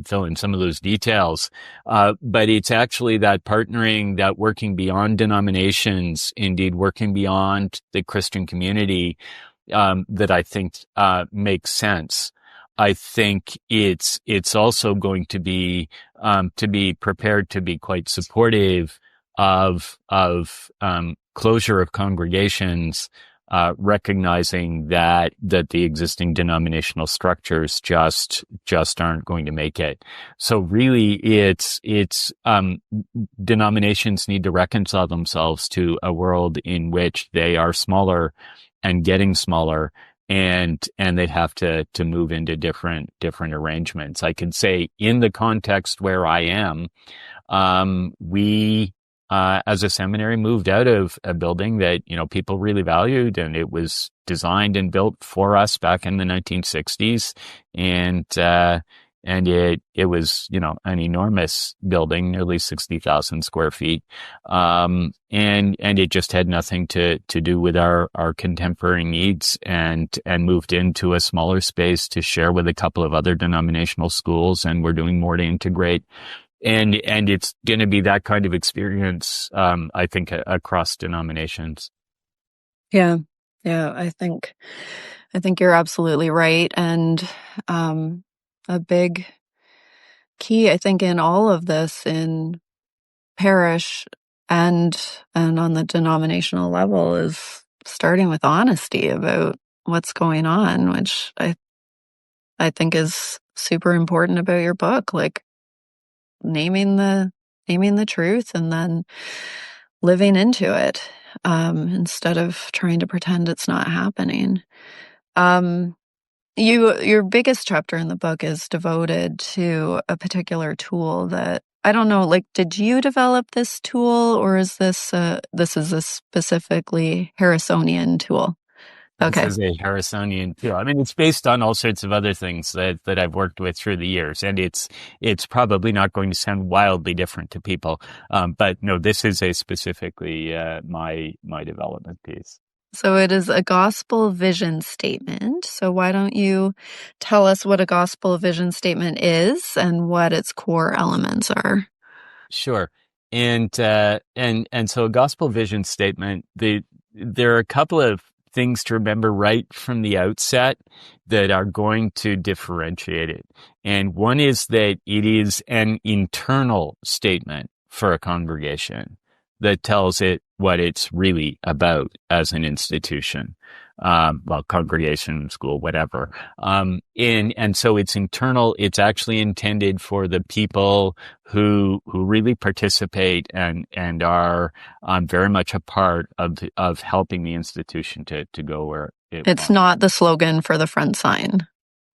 fill in some of those details. But it's actually that partnering, that working beyond denominations, indeed working beyond the Christian community, that I think, makes sense. I think it's also going to be prepared to be quite supportive of closure of congregations, recognizing that the existing denominational structures just aren't going to make it. So really, it's denominations need to reconcile themselves to a world in which they are smaller and getting smaller. And they'd have to move into different arrangements. I could say in the context where I am, we, as a seminary, moved out of a building that, people really valued, and it was designed and built for us back in the 1960s. And it was, an enormous building, nearly 60,000 square feet. And it just had nothing to do with our contemporary needs, and moved into a smaller space to share with a couple of other denominational schools. And we're doing more to integrate. And it's going to be that kind of experience, I think, across denominations. Yeah. I think you're absolutely right. And, a big key, I think, in all of this, in parish and on the denominational level, is starting with honesty about what's going on, which I think is super important about your book, like naming the truth and then living into it, instead of trying to pretend it's not happening. Your biggest chapter in the book is devoted to a particular tool that, I don't know, like, did you develop this tool, or is this a specifically Harrisonian tool? Okay. This is a Harrisonian tool. It's based on all sorts of other things that I've worked with through the years, and it's probably not going to sound wildly different to people. But no, this is a specifically my development piece. So it is a gospel vision statement. So why don't you tell us what a gospel vision statement is and what its core elements are? Sure. And so a gospel vision statement, there are a couple of things to remember right from the outset that are going to differentiate it. And one is that it is an internal statement for a congregation that tells it what it's really about as an institution, congregation, school, whatever. And so it's internal. It's actually intended for the people who really participate and are very much a part of helping the institution to go where it It's wants. not the slogan for the front sign.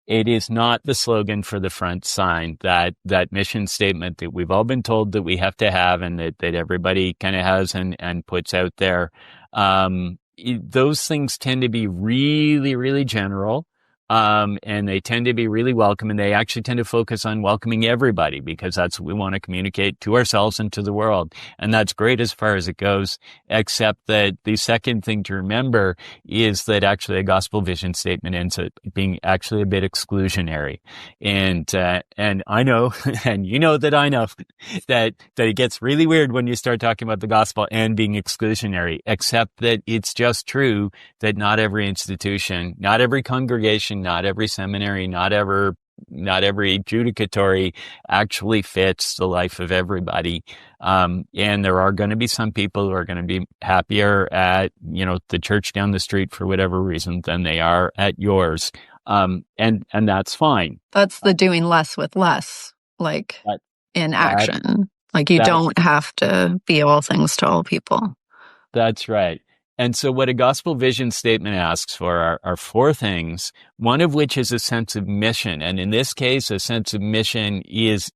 It is not the slogan for the front sign, that mission statement that we've all been told that we have to have, and that everybody kind of has and puts out there. Those things tend to be really, really general. And they tend to be really welcome, and they actually tend to focus on welcoming everybody because that's what we want to communicate to ourselves and to the world. And that's great as far as it goes, except that the second thing to remember is that actually a gospel vision statement ends up being actually a bit exclusionary. And I know, and you know that I know that it gets really weird when you start talking about the gospel and being exclusionary, except that it's just true that not every institution, not every congregation, not every seminary, not every judicatory actually fits the life of everybody. And there are going to be some people who are going to be happier at, the church down the street for whatever reason than they are at yours. And that's fine. That's the doing less with less, in action. You don't have to be all things to all people. That's right. And so what a gospel vision statement asks for are four things, one of which is a sense of mission. And in this case, a sense of mission is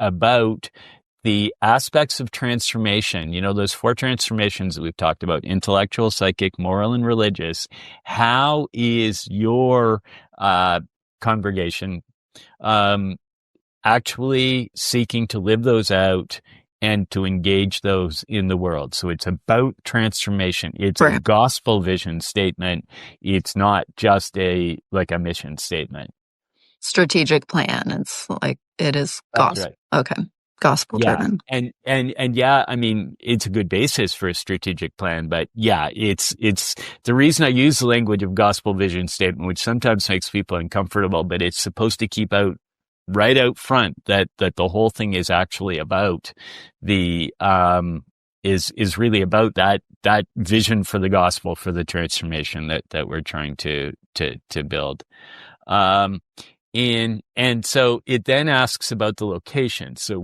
about the aspects of transformation, those four transformations that we've talked about, intellectual, psychic, moral, and religious. How is your congregation actually seeking to live those out and to engage those in the world? So it's about transformation. It's a gospel vision statement. It's not just a mission statement. Strategic plan. It's it is gospel. Right. Okay. Gospel driven. And it's a good basis for a strategic plan, but it's the reason I use the language of gospel vision statement, which sometimes makes people uncomfortable, but it's supposed to keep right out front that the whole thing is actually about is really about that vision for the gospel, for the transformation that we're trying to build. And so it then asks about the location. So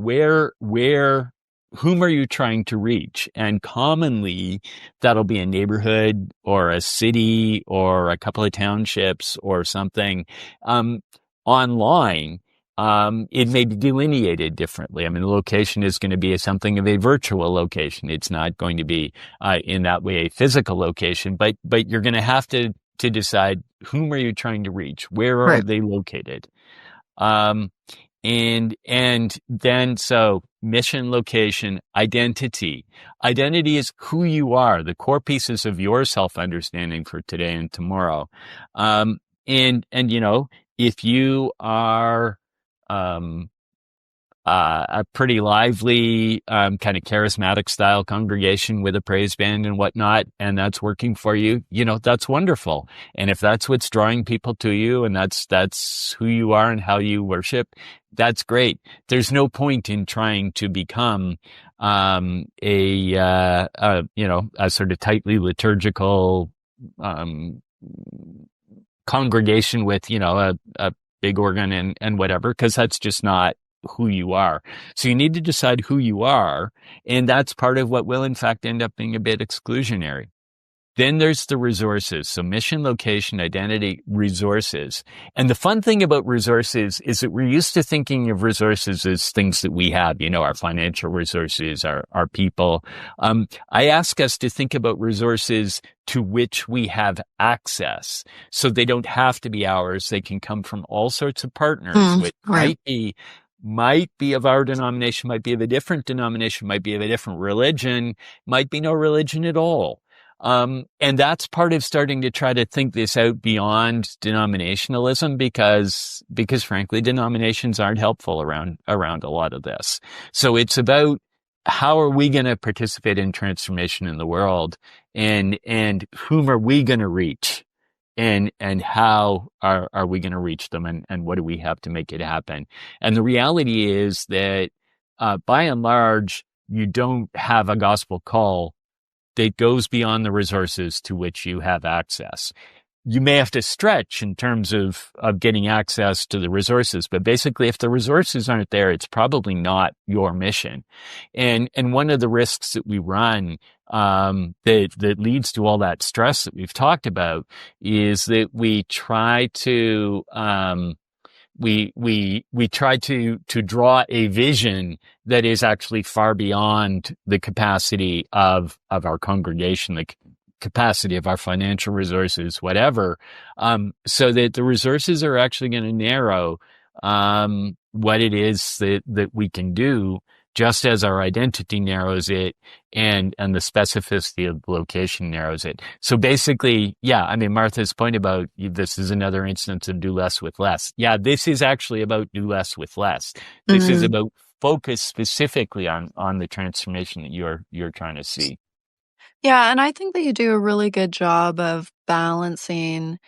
whom are you trying to reach? And commonly that'll be a neighborhood or a city or a couple of townships or something. Online, it may be delineated differently. The location is going to be something of a virtual location. It's not going to be in that way a physical location, but you're going to have to decide whom are you trying to reach? Where are they located? And then so mission, location, identity. Identity is who you are, the core pieces of your self-understanding for today and tomorrow. And if you are a pretty lively, kind of charismatic style congregation with a praise band and whatnot, and that's working for you, that's wonderful. And if that's what's drawing people to you and that's who you are and how you worship, that's great. There's no point in trying to become, a sort of tightly liturgical, congregation with, a big organ and whatever, because that's just not who you are. So you need to decide who you are, and that's part of what will in fact end up being a bit exclusionary. Then there's the resources. So mission, location, identity, resources. And the fun thing about resources is that we're used to thinking of resources as things that we have, our financial resources, our people. I ask us to think about resources to which we have access. So they don't have to be ours. They can come from all sorts of partners, which might be of our denomination, might be of a different denomination, might be of a different religion, might be no religion at all. And that's part of starting to try to think this out beyond denominationalism because frankly, denominations aren't helpful around a lot of this. So it's about how are we going to participate in transformation in the world and whom are we going to reach? And how are we going to reach them and what do we have to make it happen? And the reality is that, by and large, you don't have a gospel call that goes beyond the resources to which you have access. You may have to stretch in terms of getting access to the resources, but basically if the resources aren't there, it's probably not your mission. And one of the risks that we run that leads to all that stress that we've talked about is that we try to we try to draw a vision that is actually far beyond the capacity of our congregation, the capacity, of our financial resources, whatever, so that the resources are actually going to narrow what it is that we can do, just as our identity narrows it and the specificity of the location narrows it. So basically, yeah, I mean, Martha's point about this is another instance of do less with less. Yeah, this is actually about do less with less. This is about focus specifically on the transformation that you're trying to see. Yeah, and I think that you do a really good job of balancing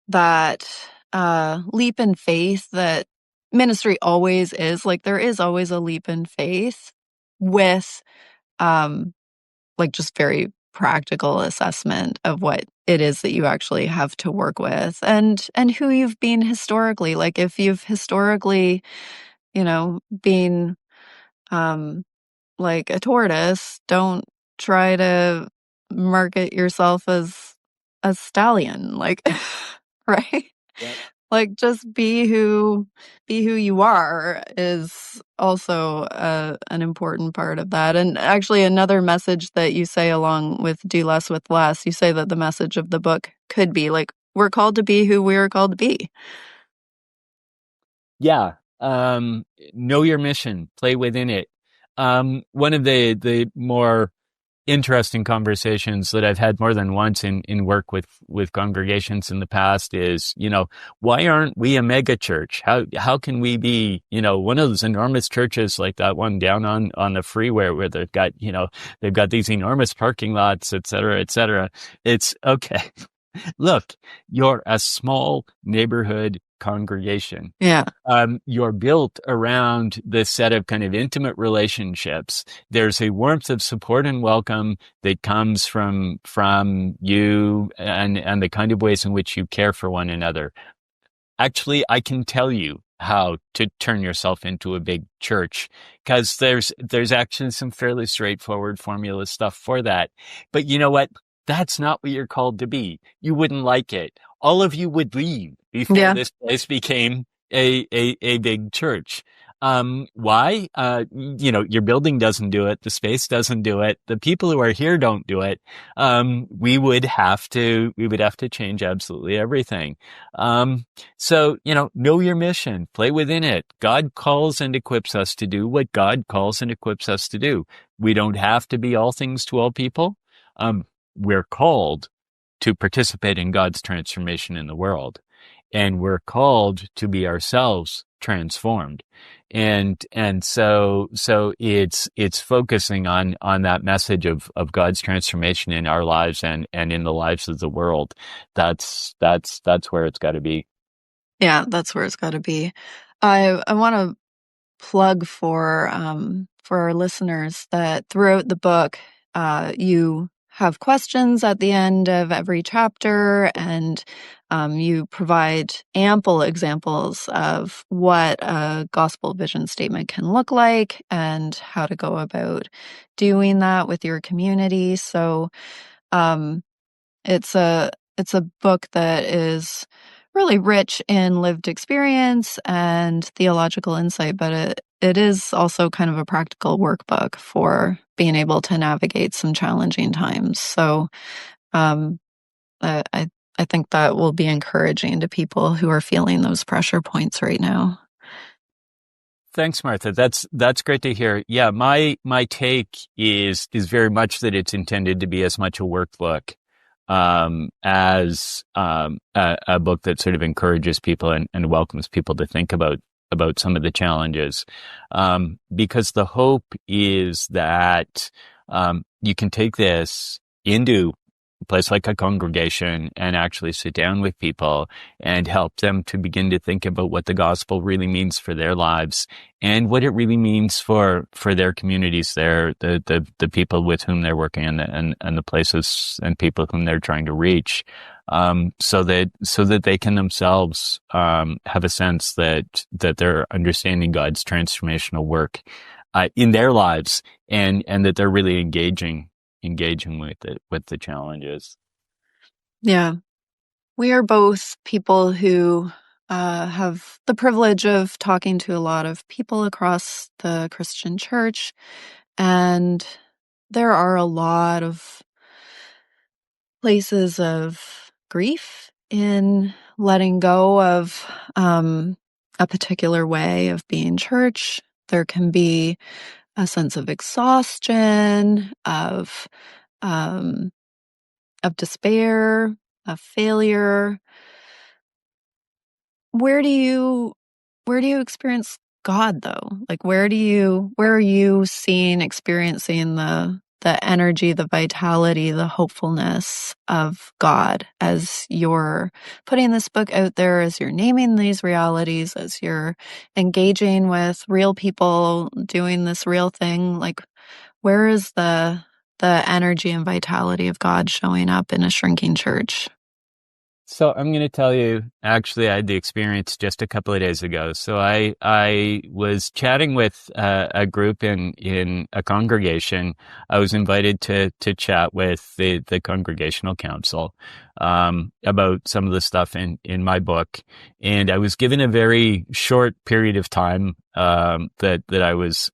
that leap in faith that ministry always is. Like, there is always a leap in faith with like just very practical assessment of what it is that you actually have to work with, and who you've been historically. Like, if you've historically, been like a tortoise, don't try to market yourself as a stallion, like, right? Yep. Like, just be who you are is also an important part of that. And actually, another message that you say along with do less with less, you say that the message of the book could be like, we're called to be who we're called to be. Yeah. Know your mission, play within it. One of the more interesting conversations that I've had more than once in work with congregations in the past is, why aren't we a mega church? How can we be, one of those enormous churches like that one down on the freeway where they've got these enormous parking lots, et cetera, et cetera. It's okay. Look, you're a small neighborhood congregation. Yeah. You're built around this set of kind of intimate relationships. There's a warmth of support and welcome that comes from you and the kind of ways in which you care for one another. Actually, I can tell you how to turn yourself into a big church, because there's actually some fairly straightforward formula stuff for that. But you know what? That's not what you're called to be. You wouldn't like it. All of you would leave before this place became a big church. Why? Your building doesn't do it. The space doesn't do it. The people who are here don't do it. We would have to change absolutely everything. So, know your mission, play within it. God calls and equips us to do what God calls and equips us to do. We don't have to be all things to all people. We're called to participate in God's transformation in the world, and we're called to be ourselves transformed. And so it's focusing on that message of God's transformation in our lives and in the lives of the world. That's where it's got to be. Yeah, that's where it's got to be. I want to plug for our listeners that throughout the book, you have questions at the end of every chapter, and you provide ample examples of what a gospel vision statement can look like and how to go about doing that with your community. So it's a book that is really rich in lived experience and theological insight, but it is also kind of a practical workbook for being able to navigate some challenging times. So I think that will be encouraging to people who are feeling those pressure points right now. Thanks, Martha. That's great to hear. Yeah, my take is very much that it's intended to be as much a workbook as a book that sort of encourages people and welcomes people to think about some of the challenges, because the hope is that you can take this into a place like a congregation and actually sit down with people and help them to begin to think about what the gospel really means for their lives and what it really means for their communities, the people with whom they're working and the places and people whom they're trying to reach, so that they can themselves have a sense that they're understanding God's transformational work in their lives and that they're really engaging with the challenges. Yeah. We are both people who have the privilege of talking to a lot of people across the Christian church, and there are a lot of places of grief, in letting go of a particular way of being church. There can be a sense of exhaustion, of despair, of failure. Where do you experience God, though? Like, where are you experiencing the energy, the vitality, the hopefulness of God as you're putting this book out there, as you're naming these realities, as you're engaging with real people, doing this real thing? Like, where is the energy and vitality of God showing up in a shrinking church? So I'm going to tell you, actually, I had the experience just a couple of days ago. So I was chatting with a group in a congregation. I was invited to chat with the congregational council about some of the stuff in my book. And I was given a very short period of time that I was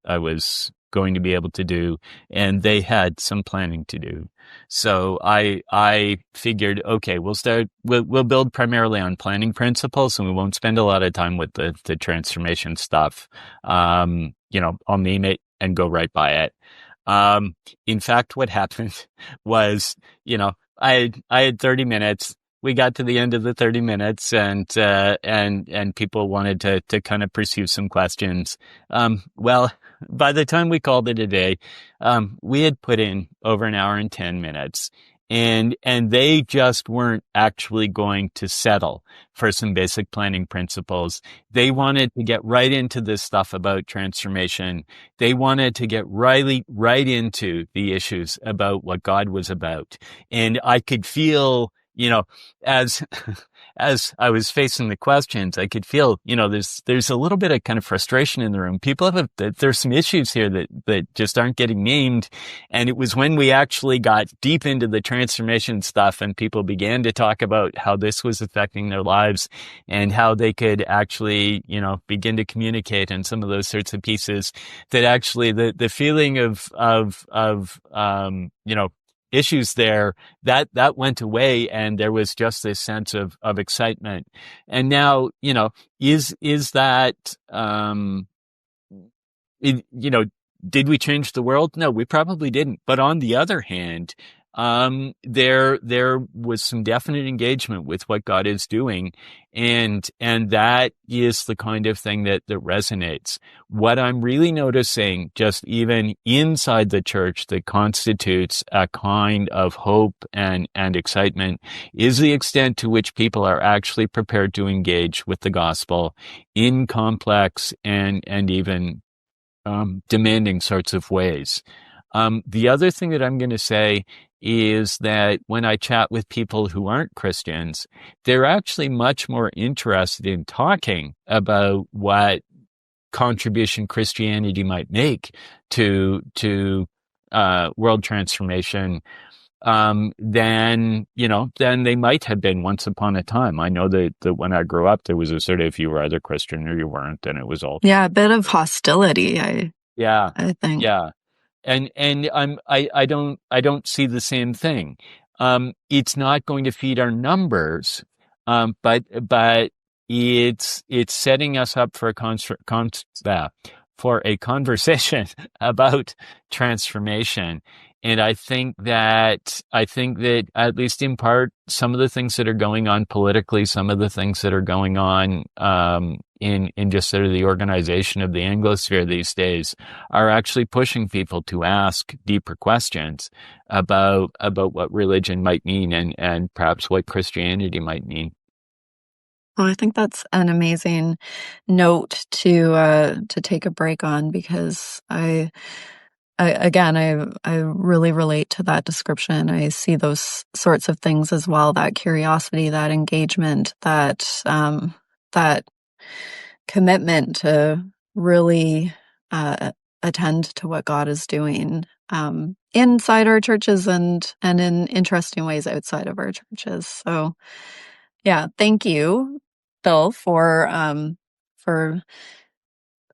going to be able to do, and they had some planning to do. So I figured, okay, we'll build primarily on planning principles, and we won't spend a lot of time with the transformation stuff. I'll name it and go right by it. In fact, what happened was, I had 30 minutes. We got to the end of the 30 minutes, and people wanted to kind of pursue some questions. Well, by the time we called it a day, we had put in over an hour and 10 minutes, and they just weren't actually going to settle for some basic planning principles. They wanted to get right into this stuff about transformation. They wanted to get right into the issues about what God was about. And I could feel, as as I was facing the questions, I could feel, there's a little bit of kind of frustration in the room. People there's some issues here that just aren't getting named. And it was when we actually got deep into the transformation stuff and people began to talk about how this was affecting their lives and how they could actually, begin to communicate and some of those sorts of pieces, that actually the feeling of issues there, that went away, and there was just this sense of excitement. And now, is that, did we change the world? No, we probably didn't. But on the other hand, there was some definite engagement with what God is doing, and that is the kind of thing that resonates. What I'm really noticing, just even inside the church, that constitutes a kind of hope and excitement, is the extent to which people are actually prepared to engage with the gospel in complex and even demanding sorts of ways. The other thing that I'm going to say is that when I chat with people who aren't Christians, they're actually much more interested in talking about what contribution Christianity might make to world transformation than they might have been once upon a time. I know that when I grew up, there was a sort of, you were either Christian or you weren't, and it was all a bit of hostility. I think. Yeah. And I don't see the same thing. It's not going to feed our numbers, but it's setting us up for a conversation about transformation. And I think that at least in part, some of the things that are going on politically, some of the things that are going on in just sort of the organization of the Anglosphere these days are actually pushing people to ask deeper questions about what religion might mean and perhaps what Christianity might mean. Well, I think that's an amazing note to take a break on, because I really relate to that description. I see those sorts of things as well, that curiosity, that engagement, that commitment to really attend to what God is doing inside our churches and in interesting ways outside of our churches. So, yeah, thank you, Bill, for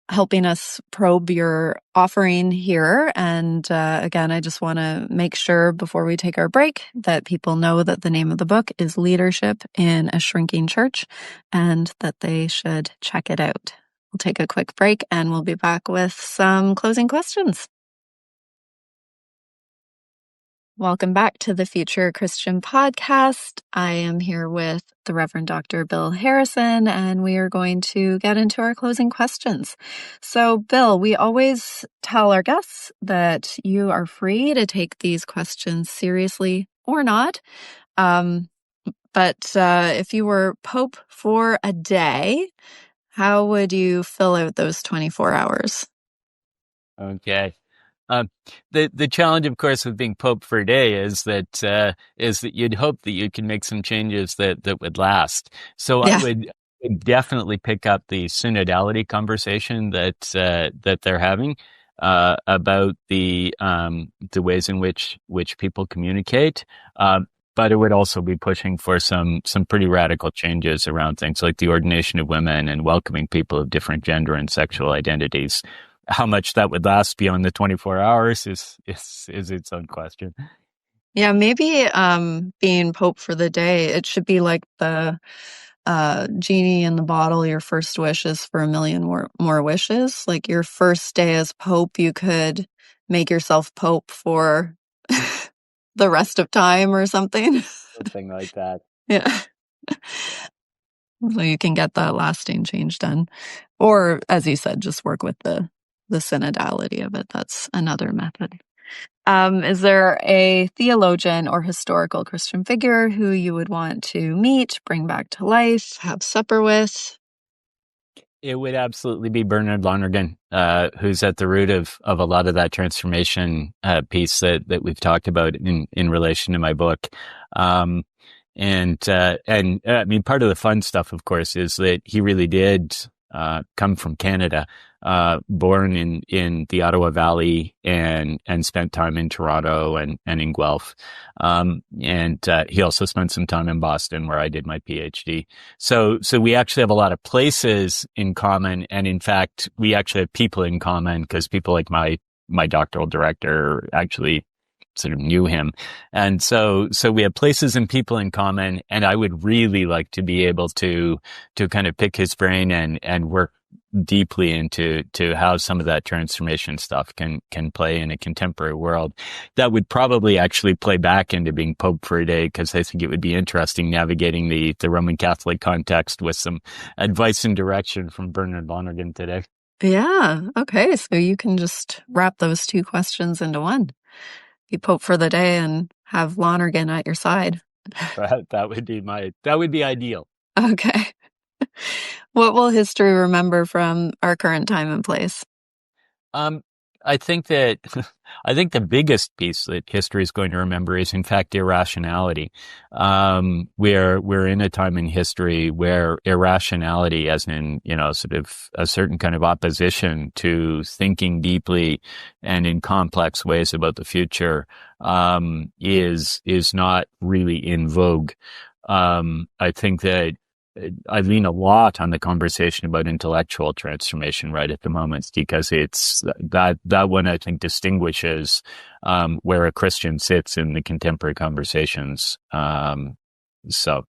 helping us probe your offering here. And again, I just want to make sure before we take our break that people know that the name of the book is Leadership in a Shrinking Church and that they should check it out. We'll take a quick break and we'll be back with some closing questions. Welcome back to the Future Christian Podcast. I am here with the Reverend Dr. Bill Harrison, and we are going to get into our closing questions. So, Bill, we always tell our guests that you are free to take these questions seriously or not. But if you were Pope for a day, how would you fill out those 24 hours? Okay. The challenge, of course, with being Pope for a day is that you'd hope that you can make some changes that would last. So Yeah. I would definitely pick up the synodality conversation that they're having about the ways in which people communicate. But it would also be pushing for some pretty radical changes around things like the ordination of women and welcoming people of different gender and sexual identities. How much that would last beyond the 24 hours is its own question. Yeah, maybe being Pope for the day, it should be like the genie in the bottle. Your first wish is for a million more wishes. Like your first day as Pope, you could make yourself Pope for the rest of time or something. Something like that. Yeah. So you can get that lasting change done. Or, as you said, just work with the synodality of it. That's another method. Is there a theologian or historical Christian figure who you would want to meet, bring back to life, have supper with? It would absolutely be Bernard Lonergan, who's at the root of a lot of that transformation piece that we've talked about in relation to my book. And I mean, part of the fun stuff, of course, is that he really did come from Canada, born in the Ottawa Valley and spent time in Toronto and in Guelph. He also spent some time in Boston where I did my PhD. So we actually have a lot of places in common. And in fact, we actually have people in common because people like my doctoral director actually sort of knew him. And so we have places and people in common. And I would really like to be able to kind of pick his brain and work deeply into how some of that transformation stuff can play in a contemporary world. That would probably actually play back into being Pope for a day, because I think it would be interesting navigating the Roman Catholic context with some advice and direction from Bernard Lonergan today. Yeah. Okay. So you can just wrap those two questions into one. Be Pope for the day and have Lonergan at your side. That would be ideal. Okay. What will history remember from our current time and place? I think the biggest piece that history is going to remember is, in fact, irrationality. We're in a time in history where irrationality, as in, sort of a certain kind of opposition to thinking deeply and in complex ways about the future, is not really in vogue. I think that I lean a lot on the conversation about intellectual transformation right at the moment, because it's that one I think distinguishes where a Christian sits in the contemporary conversations. So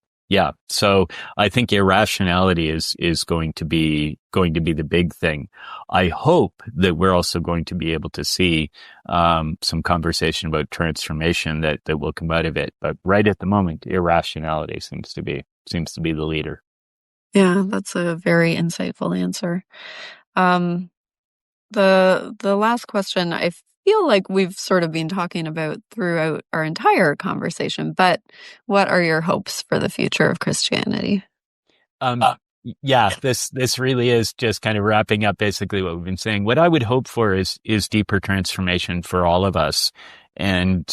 I think irrationality is going to be the big thing. I hope that we're also going to be able to see some conversation about transformation that will come out of it. But right at the moment, irrationality seems to be the leader. Yeah, that's a very insightful answer. The last question I feel like we've sort of been talking about throughout our entire conversation, but what are your hopes for the future of Christianity? This really is just kind of wrapping up basically what we've been saying. What I would hope for is deeper transformation for all of us, and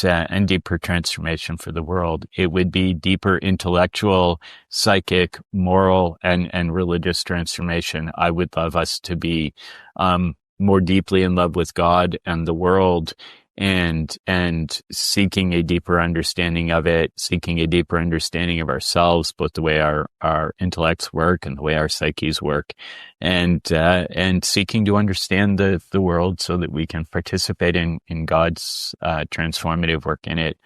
deeper transformation for the world. It would be deeper intellectual, psychic, moral, and religious transformation. I would love us to be more deeply in love with God and the world, and seeking a deeper understanding of it, seeking a deeper understanding of ourselves, both the way our intellects work and the way our psyches work, and seeking to understand the world so that we can participate in God's transformative work in it.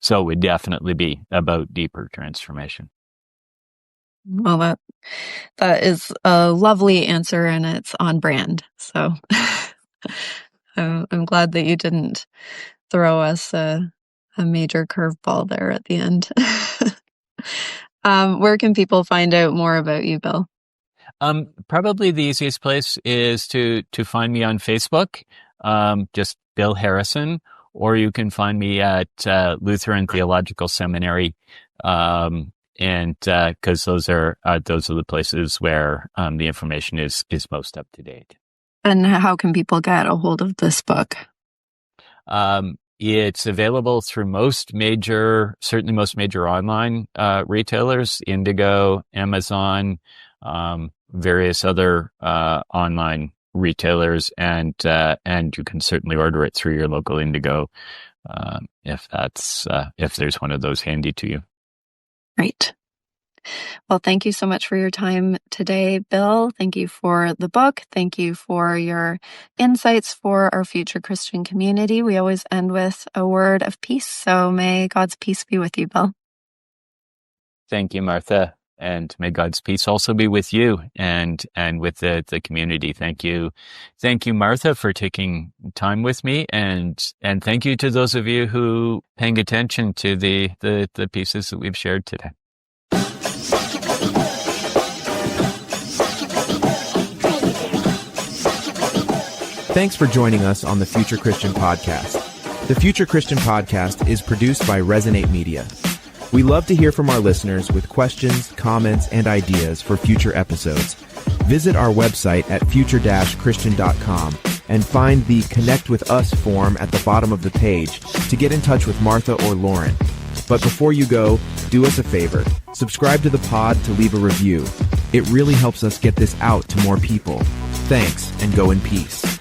So it would definitely be about deeper transformation. Well, that is a lovely answer, and it's on brand. So I'm glad that you didn't throw us a major curveball there at the end. Where can people find out more about you, Bill? Probably the easiest place is to find me on Facebook, just Bill Harrison, or you can find me at Lutheran Theological Seminary, and because those are the places where the information is most up to date. And how can people get a hold of this book? It's available through most major online retailers, Indigo, Amazon, various other online retailers, and you can certainly order it through your local Indigo if there's one of those handy to you. Great. Well, thank you so much for your time today, Bill. Thank you for the book. Thank you for your insights for our future Christian community. We always end with a word of peace. So may God's peace be with you, Bill. Thank you, Martha. And may God's peace also be with you and with the community. Thank you, Martha, for taking time with me, and thank you to those of you who paying attention to the pieces that we've shared today. Thanks for joining us on the Future Christian Podcast. The Future Christian Podcast is produced by Resonate Media. We love to hear from our listeners with questions, comments, and ideas for future episodes. Visit our website at future-christian.com and find the Connect with Us form at the bottom of the page to get in touch with Martha or Lauren. But before you go, do us a favor. Subscribe to the pod to leave a review. It really helps us get this out to more people. Thanks, and go in peace.